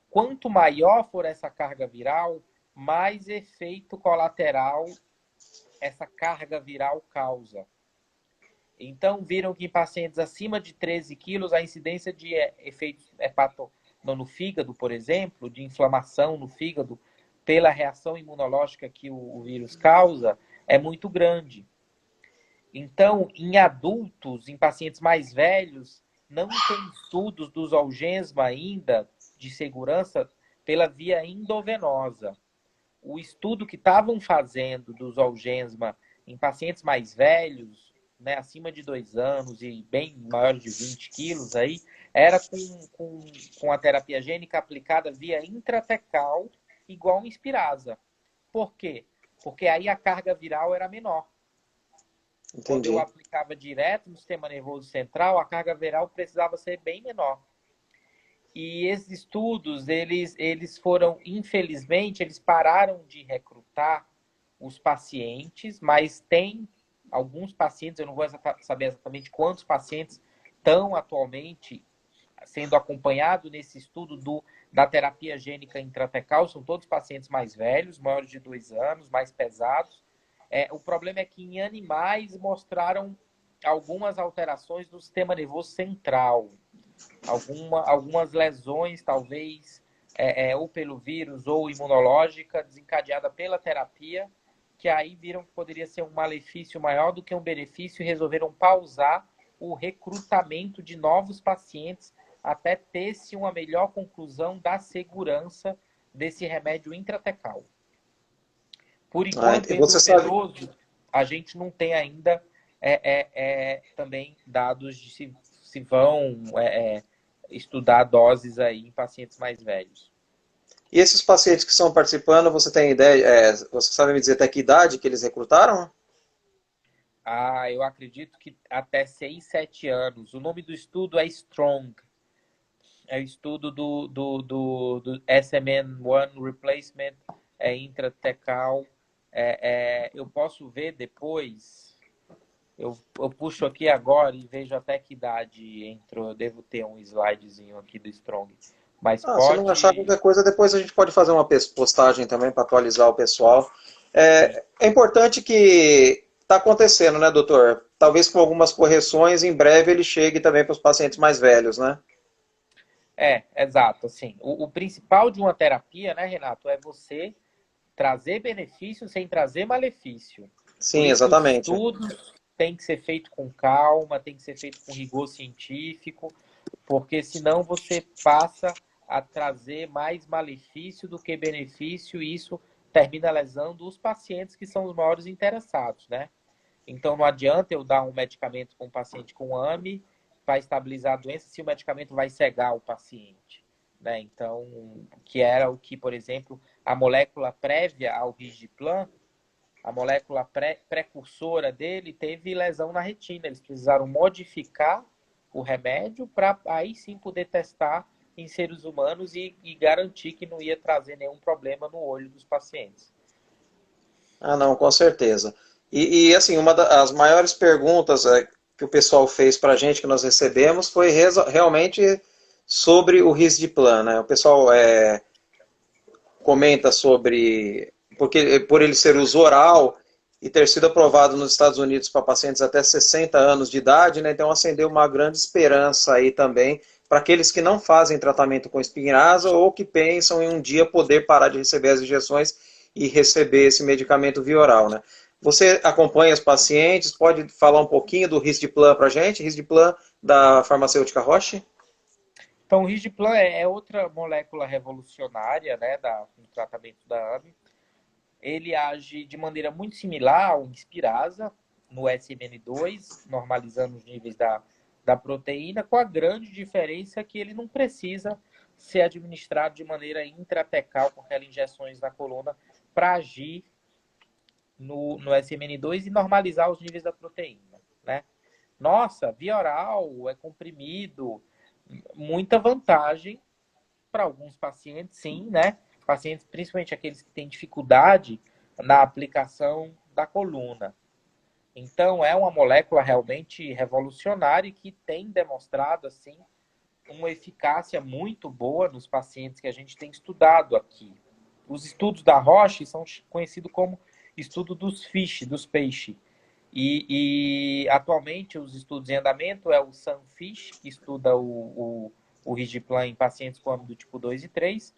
Quanto maior for essa carga viral, mais efeito colateral essa carga viral causa. Então, viram que em pacientes acima de 13 quilos, a incidência de efeitos no fígado, por exemplo, de inflamação no fígado, pela reação imunológica que o vírus causa, é muito grande. Então, em adultos, em pacientes mais velhos, não tem estudos do Zolgensma ainda de segurança pela via endovenosa. O estudo que estavam fazendo do Zolgensma em pacientes mais velhos, né, acima de 2 anos e bem maiores de 20 quilos, aí, era com a terapia gênica aplicada via intratecal, igual Inspirasa. Por quê? Porque aí a carga viral era menor. Quando eu Entendi. aplicava direto no sistema nervoso central, a carga viral precisava ser bem menor. E esses estudos, eles foram, infelizmente, eles pararam de recrutar os pacientes, mas tem alguns pacientes, eu não vou saber exatamente quantos pacientes estão atualmente sendo acompanhados nesse estudo da terapia gênica intratecal, são todos pacientes mais velhos, maiores de 2 anos, mais pesados. O problema é que em animais mostraram algumas alterações no sistema nervoso central, algumas lesões, talvez, ou pelo vírus ou imunológica, desencadeada pela terapia, que aí viram que poderia ser um malefício maior do que um benefício e resolveram pausar o recrutamento de novos pacientes até ter-se uma melhor conclusão da segurança desse remédio intratecal. Por enquanto, E você sabe, endovenoso, a gente não tem ainda também dados de se vão estudar doses aí em pacientes mais velhos. e esses pacientes que estão participando, você tem ideia, você sabe me dizer até que idade que eles recrutaram? Eu acredito que até 6, 7 anos. O nome do estudo é STRONG. É o estudo do SMN1 Replacement intratecal. Eu posso ver depois. Eu puxo aqui agora e vejo até que idade entrou. Eu devo ter um slidezinho aqui do Strong. Mas Se não achar pode. qualquer coisa, depois a gente pode fazer uma postagem também para atualizar o pessoal. É importante que está acontecendo, né, doutor? Talvez com algumas correções, em breve ele chegue também para os pacientes mais velhos, né? Exato. Assim, o principal de uma terapia, né, Renato, é você trazer benefício sem trazer malefício. Por Sim, isso que os exatamente. estudos têm que ser feitos com calma, têm que ser feitos com rigor científico, porque senão você passa a trazer mais malefício do que benefício e isso termina lesando os pacientes que são os maiores interessados, né? Então não adianta eu dar um medicamento para um paciente com AME para estabilizar a doença se o medicamento vai cegar o paciente, né? Então, que era o que, por exemplo, a molécula prévia ao Risdiplam, a molécula precursora dele teve lesão na retina. Eles precisaram modificar o remédio para aí sim poder testar em seres humanos e garantir que não ia trazer nenhum problema no olho dos pacientes. Não, com certeza. Assim, uma das maiores perguntas que o pessoal fez para a gente, que nós recebemos, foi realmente sobre o Risdiplam, né? O pessoal comenta sobre, porque por ele ser uso oral e ter sido aprovado nos Estados Unidos para pacientes até 60 anos de idade, né? Então acendeu uma grande esperança aí também para aqueles que não fazem tratamento com Spinraza ou que pensam em um dia poder parar de receber as injeções e receber esse medicamento via oral, né? Você acompanha os pacientes, pode falar um pouquinho do Risdiplam para a gente? Risdiplam da farmacêutica Roche? Então, o Risdiplam é outra molécula revolucionária, né, no tratamento da AME. ele age de maneira muito similar ao Inspirasa, no SMN2, normalizando os níveis da proteína, com a grande diferença que ele não precisa ser administrado de maneira intratecal, com aquelas injeções na coluna, para agir no SMN2 e normalizar os níveis da proteína, né? Nossa, via oral, é comprimido, muita vantagem para alguns pacientes, sim, né? Pacientes, principalmente aqueles que têm dificuldade na aplicação da coluna. Então, é uma molécula realmente revolucionária e que tem demonstrado, assim, uma eficácia muito boa nos pacientes que a gente tem estudado aqui. Os estudos da Roche são conhecidos como estudo dos fish, dos peixes. E atualmente os estudos em andamento é o Sunfish, que estuda o Rigiplan em pacientes com AMI do tipo 2 e 3,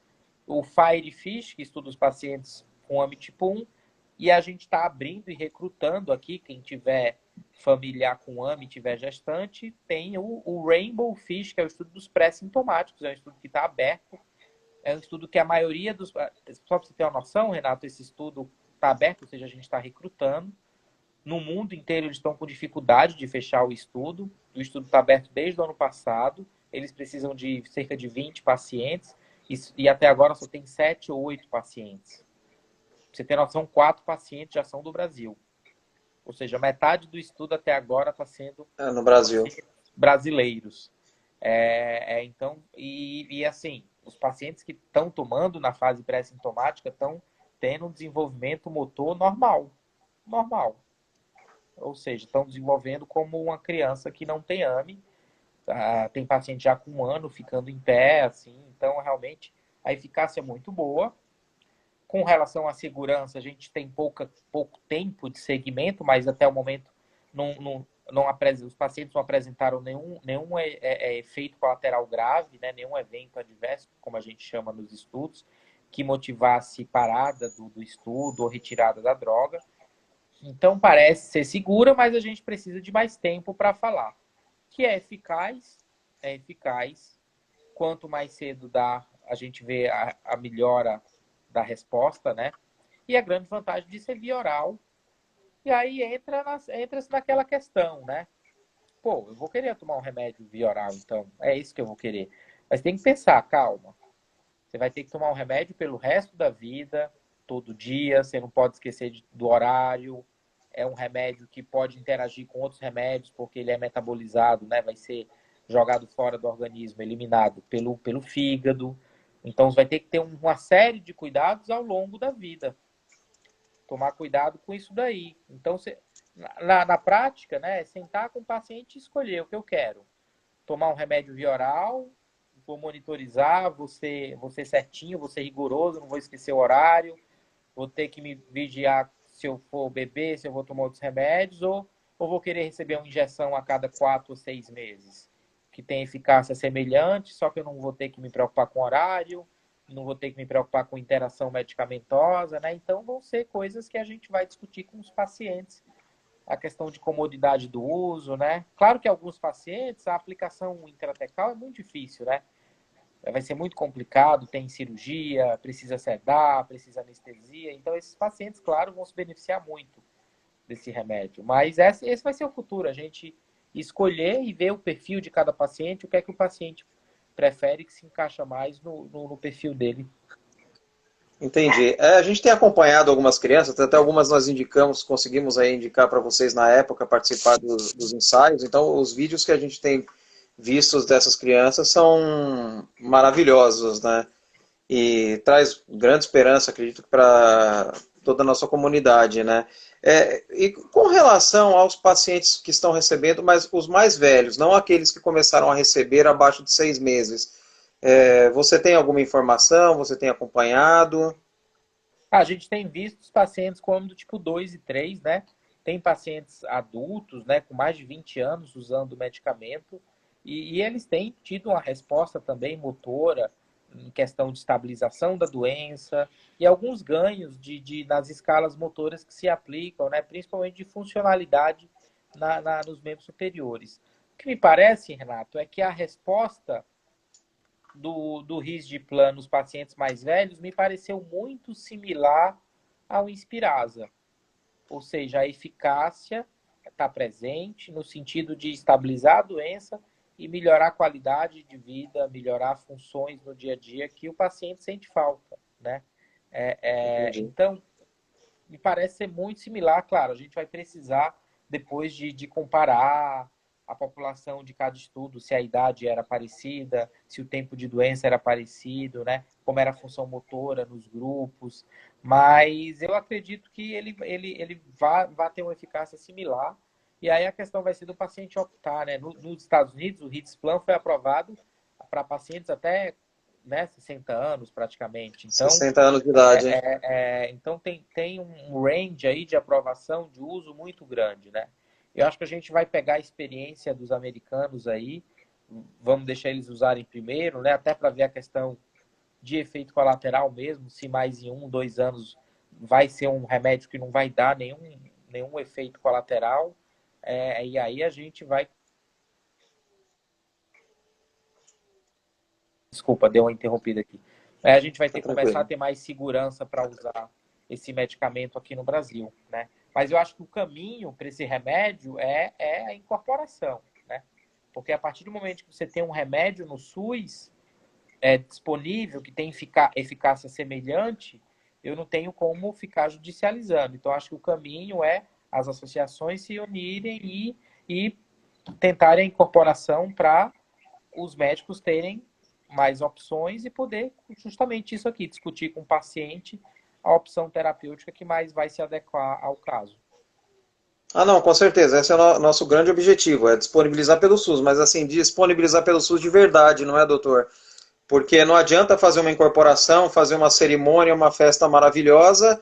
o Firefish, que estuda os pacientes com AMI tipo 1, e a gente está abrindo e recrutando aqui, quem tiver familiar com AMI, tiver gestante, tem o Rainbow Fish, que é o estudo dos pré-sintomáticos, é um estudo que está aberto, é um estudo que a maioria dos... Só para você ter uma noção, Renato, esse estudo está aberto, ou seja, a gente está recrutando. No mundo inteiro eles estão com dificuldade de fechar o estudo está aberto desde o ano passado, eles precisam de cerca de 20 pacientes, e até agora só tem 7 ou 8 pacientes. Pra você ter noção, 4 pacientes já são do Brasil. Ou seja, metade do estudo até agora está sendo no Brasil. Brasileiros. Então, assim, os pacientes que estão tomando na fase pré-sintomática estão tendo um desenvolvimento motor normal. Normal. Ou seja, estão desenvolvendo como uma criança que não tem AMI. Tem paciente já com 1 ano ficando em pé, assim. Então, realmente, a eficácia é muito boa. Com relação à segurança, a gente tem pouco tempo de segmento, mas até o momento os pacientes não apresentaram nenhum efeito colateral grave, né? Nenhum evento adverso, como a gente chama nos estudos, que motivasse parada do estudo ou retirada da droga. Então, parece ser segura, mas a gente precisa de mais tempo para falar. Que é eficaz. Quanto mais cedo a gente vê a melhora da resposta, né? E a grande vantagem disso é via oral. E aí entra-se naquela questão, né? Pô, eu vou querer tomar um remédio via oral, então. É isso que eu vou querer. Mas tem que pensar, calma. Você vai ter que tomar um remédio pelo resto da vida, todo dia. Você não pode esquecer do horário. É um remédio que pode interagir com outros remédios, porque ele é metabolizado, né? Vai ser jogado fora do organismo, eliminado pelo fígado. Então, você vai ter que ter uma série de cuidados ao longo da vida. Tomar cuidado com isso daí. Então, na prática, né, sentar com o paciente e escolher o que eu quero. Tomar um remédio via oral, vou monitorizar, vou ser certinho, vou ser rigoroso, não vou esquecer o horário, vou ter que me vigiar se eu for beber, se eu vou tomar outros remédios, ou vou querer receber uma injeção a cada 4 ou 6 meses, que tem eficácia semelhante, só que eu não vou ter que me preocupar com horário, não vou ter que me preocupar com interação medicamentosa, né? Então, vão ser coisas que a gente vai discutir com os pacientes. A questão de comodidade do uso, né? Claro que alguns pacientes, a aplicação intratecal é muito difícil, né? Vai ser muito complicado, tem cirurgia, precisa sedar, precisa anestesia. Então, esses pacientes, claro, vão se beneficiar muito desse remédio. Mas esse vai ser o futuro, a gente escolher e ver o perfil de cada paciente, o que é que o paciente prefere, que se encaixa mais no perfil dele. Entendi. A gente tem acompanhado algumas crianças, até algumas nós indicamos, conseguimos aí indicar para vocês na época participar dos ensaios. Então, os vídeos que a gente tem vistos dessas crianças são maravilhosos, né? E traz grande esperança, acredito, para toda a nossa comunidade, né? E com relação aos pacientes que estão recebendo, mas os mais velhos, não aqueles que começaram a receber abaixo de 6 meses, você tem alguma informação? Você tem acompanhado? A gente tem visto os pacientes com AMI do tipo 2 e 3, né? Tem pacientes adultos, né, com mais de 20 anos usando o medicamento e eles têm tido uma resposta também motora em questão de estabilização da doença e alguns ganhos nas escalas motoras que se aplicam, né, principalmente de funcionalidade nos membros superiores. O que me parece, Renato, é que a resposta do Risdiplam nos pacientes mais velhos me pareceu muito similar ao Inspirasa. Ou seja, a eficácia está presente no sentido de estabilizar a doença e melhorar a qualidade de vida, melhorar funções no dia a dia que o paciente sente falta, né? Entendi. Então, me parece ser muito similar. Claro, a gente vai precisar depois de comparar a população de cada estudo, se a idade era parecida, se o tempo de doença era parecido, né? Como era a função motora nos grupos. Mas eu acredito que ele vai ter uma eficácia similar. E aí a questão vai ser do paciente optar, né? Nos Estados Unidos, o Risdiplam foi aprovado para pacientes até, né, 60 anos praticamente. Então, 60 anos de idade, hein? então tem um range aí de aprovação de uso muito grande, né? Eu acho que a gente vai pegar a experiência dos americanos aí, vamos deixar eles usarem primeiro, né? Até para ver a questão de efeito colateral mesmo, se mais em 1, 2 anos vai ser um remédio que não vai dar nenhum efeito colateral. E aí a gente vai. Desculpa, deu uma interrompida aqui. A gente vai Tá ter que começar a tranquilo. ter mais segurança para usar esse medicamento aqui no Brasil, né? Mas eu acho que o caminho para esse remédio é a incorporação, né? Porque a partir do momento que você tem um remédio no SUS disponível, que tem eficácia semelhante, eu não tenho como ficar judicializando. Então, acho que o caminho é as associações se unirem e tentarem a incorporação para os médicos terem mais opções e poder justamente isso aqui, discutir com o paciente a opção terapêutica que mais vai se adequar ao caso. Ah, não, com certeza. Esse é o nosso grande objetivo, é disponibilizar pelo SUS, mas assim, disponibilizar pelo SUS de verdade, não é, doutor? Porque não adianta fazer uma incorporação, fazer uma cerimônia, uma festa maravilhosa,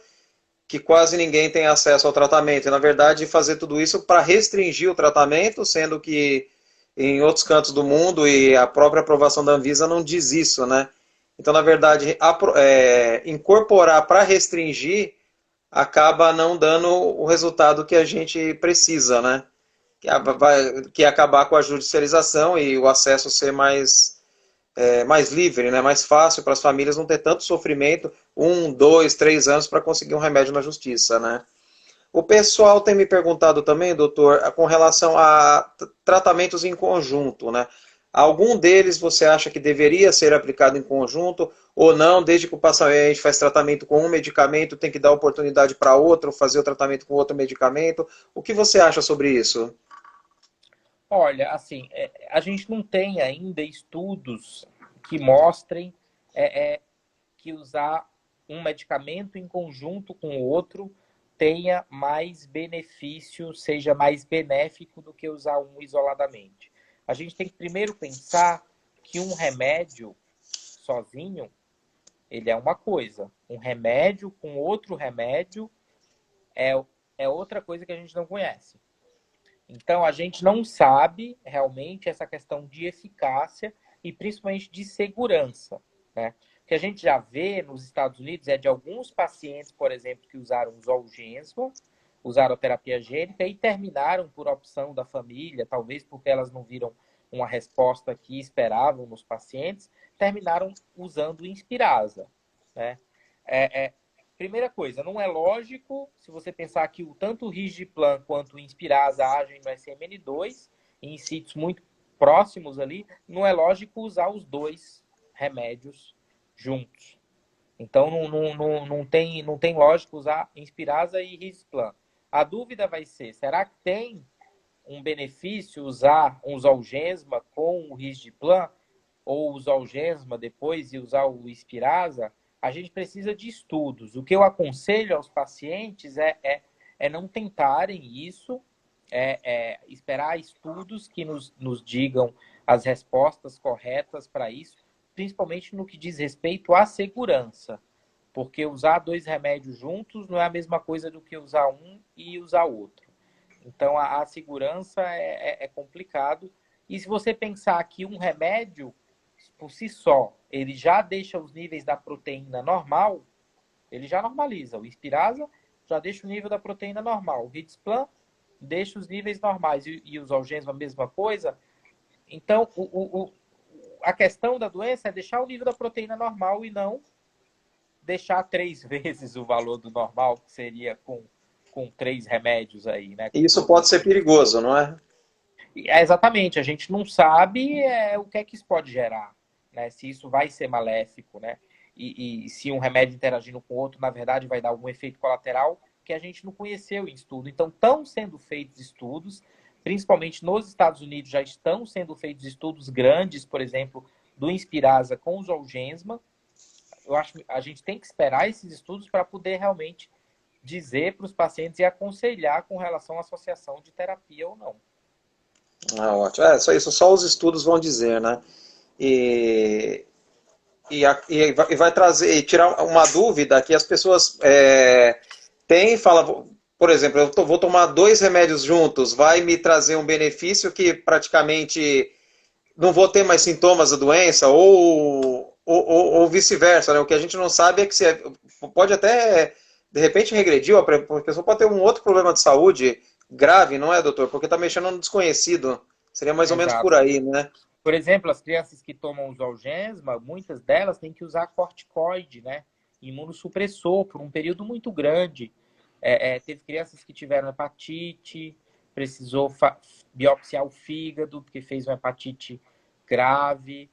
que quase ninguém tem acesso ao tratamento. E, na verdade, fazer tudo isso para restringir o tratamento, sendo que em outros cantos do mundo e a própria aprovação da Anvisa não diz isso, né? Então, na verdade, incorporar para restringir acaba não dando o resultado que a gente precisa, né? Que é acabar com a judicialização e o acesso ser mais livre, né? Mais fácil para as famílias não ter tanto sofrimento, 1, 2, 3 anos para conseguir um remédio na justiça, né? O pessoal tem me perguntado também, doutor, com relação a tratamentos em conjunto, né? Algum deles você acha que deveria ser aplicado em conjunto ou não? Desde que o paciente faz tratamento com um medicamento, tem que dar oportunidade para outro, fazer o tratamento com outro medicamento. O que você acha sobre isso? Olha, assim, a gente não tem ainda estudos que mostrem é, é, que usar um medicamento em conjunto com o outro tenha mais benefício, seja mais benéfico do que usar um isoladamente. A gente tem que primeiro pensar que um remédio sozinho, ele é uma coisa. Um remédio com outro remédio é, é outra coisa que a gente não conhece. Então, a gente não sabe realmente essa questão de eficácia e principalmente de segurança, né? O que a gente já vê nos Estados Unidos é de alguns pacientes, por exemplo, que usaram Zolgensma, usaram a terapia gênica e terminaram por opção da família, talvez porque elas não viram uma resposta que esperavam nos pacientes, terminaram usando o Inspirasa, né? É, é, Primeira coisa, não é lógico, se você pensar que tanto o Risdiplam quanto o Inspirasa agem no SMN2, em sítios muito próximos ali, não é lógico usar os dois remédios juntos. Então, não tem lógica usar Inspirasa e Risdiplam. A dúvida vai ser, será que tem um benefício usar um Zolgensma com o Risdiplam ou o Zolgensma depois e usar o Inspirasa? A gente precisa de estudos. O que eu aconselho aos pacientes é não tentarem isso, esperar estudos que nos digam as respostas corretas para isso, principalmente no que diz respeito à segurança. Porque usar dois remédios juntos não é a mesma coisa do que usar um e usar outro. Então, a segurança é complicado. E se você pensar que um remédio, por si só, ele já deixa os níveis da proteína normal, ele já normaliza. O Inspirasa já deixa o nível da proteína normal. O Risdiplam deixa os níveis normais. E os Zolgensma a mesma coisa. Então, a questão da doença é deixar o nível da proteína normal e não deixar 3 vezes o valor do normal, que seria com 3 remédios aí, né? E isso pode ser perigoso, não é? Exatamente, a gente não sabe o que é que isso pode gerar, né? Se isso vai ser maléfico, né? E se um remédio interagindo com o outro, na verdade, vai dar algum efeito colateral que a gente não conheceu em estudo. Então, estão sendo feitos estudos, principalmente nos Estados Unidos, já estão sendo feitos estudos grandes, por exemplo, do Inspirasa com o Zolgensma. Eu acho que a gente tem que esperar esses estudos para poder realmente dizer para os pacientes e aconselhar com relação à associação de terapia ou não. Ah, ótimo. Só isso, só os estudos vão dizer, né? E, e vai trazer, e tirar uma dúvida que as pessoas têm, fala, por exemplo, vou tomar 2 remédios juntos, vai me trazer um benefício que praticamente não vou ter mais sintomas da doença, ou vice-versa, né? O que a gente não sabe é que pode até, de repente, regredir, a pessoa pode ter um outro problema de saúde grave, não é, doutor? Porque está mexendo no desconhecido. Seria mais ou menos por Exato. aí, né? Por exemplo, as crianças que tomam o Zolgensma, muitas delas têm que usar corticoide, né? Imunossupressor por um período muito grande. Teve crianças que tiveram hepatite, precisou biopsiar o fígado, porque fez uma hepatite grave.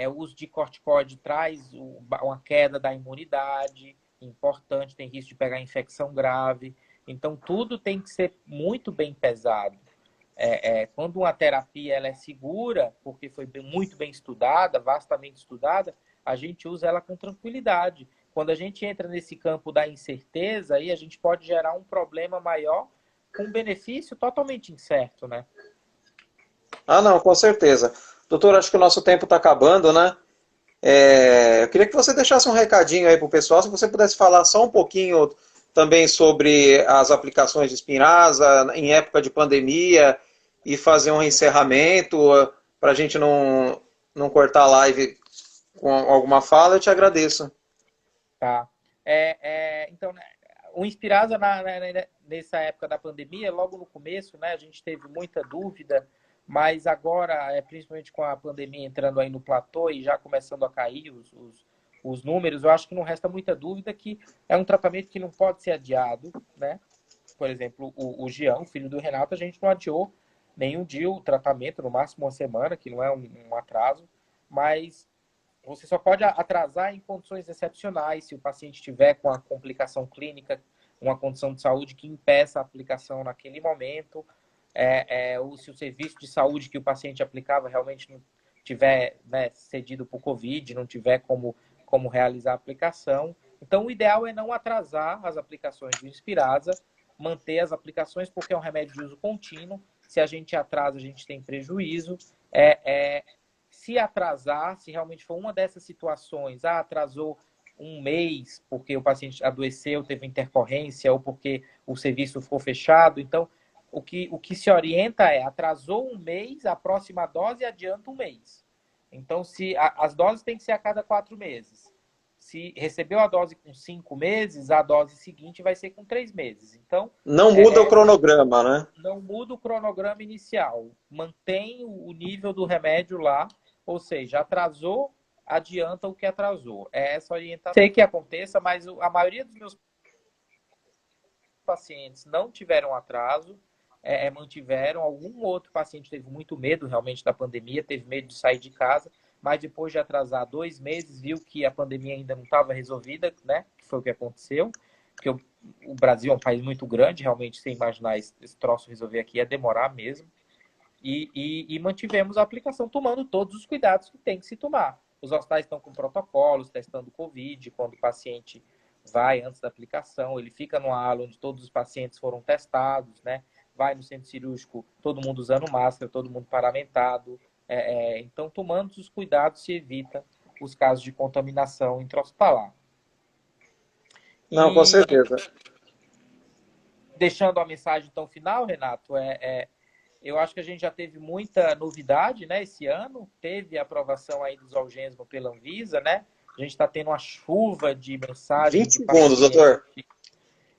O uso de corticoide traz uma queda da imunidade, importante, tem risco de pegar infecção grave. Então, tudo tem que ser muito bem pesado. Quando uma terapia ela é segura, porque foi muito bem estudada, vastamente estudada, a gente usa ela com tranquilidade. Quando a gente entra nesse campo da incerteza, aí a gente pode gerar um problema maior com um benefício totalmente incerto, né? Ah, não, com certeza. Doutor, acho que o nosso tempo está acabando, né? Eu queria que você deixasse um recadinho aí para o pessoal, se você pudesse falar só um pouquinho também sobre as aplicações de Spinraza em época de pandemia e fazer um encerramento para a gente não cortar a live com alguma fala, eu te agradeço. Tá. Então, né, o Inspirasa, nessa época da pandemia, logo no começo, né, a gente teve muita dúvida, mas agora, principalmente com a pandemia entrando aí no platô e já começando a cair os números, eu acho que não resta muita dúvida que é um tratamento que não pode ser adiado, né? Por exemplo, o Jean, o filho do Renato, a gente não adiou nenhum dia o tratamento, no máximo uma semana, que não é um atraso, mas você só pode atrasar em condições excepcionais, se o paciente estiver com a complicação clínica, uma condição de saúde que impeça a aplicação naquele momento, ou se o serviço de saúde que o paciente aplicava realmente não tiver, né, cedido por Covid, não tiver como realizar a aplicação. Então, o ideal é não atrasar as aplicações do Inspirasa, manter as aplicações, porque é um remédio de uso contínuo. Se a gente atrasa, a gente tem prejuízo. Se atrasar, se realmente for uma dessas situações, atrasou um mês porque o paciente adoeceu, teve intercorrência ou porque o serviço ficou fechado, então o que se orienta atrasou um mês, a próxima dose adianta um mês. Então, as doses têm que ser a cada 4 meses. Se recebeu a dose com 5 meses, a dose seguinte vai ser com 3 meses. Então, não muda o cronograma, né? Não muda o cronograma inicial. Mantém o nível do remédio lá, ou seja, atrasou, adianta o que atrasou. É essa orientação. Sei que aconteça, mas a maioria dos meus pacientes não tiveram atraso, mantiveram. Algum outro paciente teve muito medo realmente da pandemia, teve medo de sair de casa, mas depois de atrasar 2 meses, viu que a pandemia ainda não estava resolvida, né? Que foi o que aconteceu. Porque o Brasil é um país muito grande, realmente, sem imaginar esse troço resolver aqui ia demorar mesmo. E mantivemos a aplicação, tomando todos os cuidados que tem que se tomar. Os hospitais estão com protocolos, testando Covid, quando o paciente vai antes da aplicação, ele fica numa ala onde todos os pacientes foram testados, né? Vai no centro cirúrgico, todo mundo usando máscara, todo mundo paramentado. Então, tomando os cuidados, se evita os casos de contaminação intra-hospitalar. Não, com certeza. Deixando a mensagem então final, Renato, eu acho que a gente já teve muita novidade, né? Esse ano teve a aprovação aí do Zolgensma pela Anvisa, né? A gente está tendo uma chuva de mensagens 20 segundos, doutor.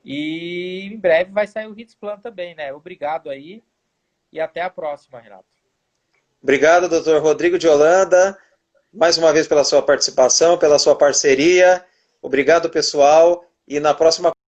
E em breve vai sair o Hitsplan também, né? Obrigado aí e até a próxima, Renato. Obrigado, doutor Rodrigo de Holanda, mais uma vez pela sua participação, pela sua parceria. Obrigado, pessoal. E na próxima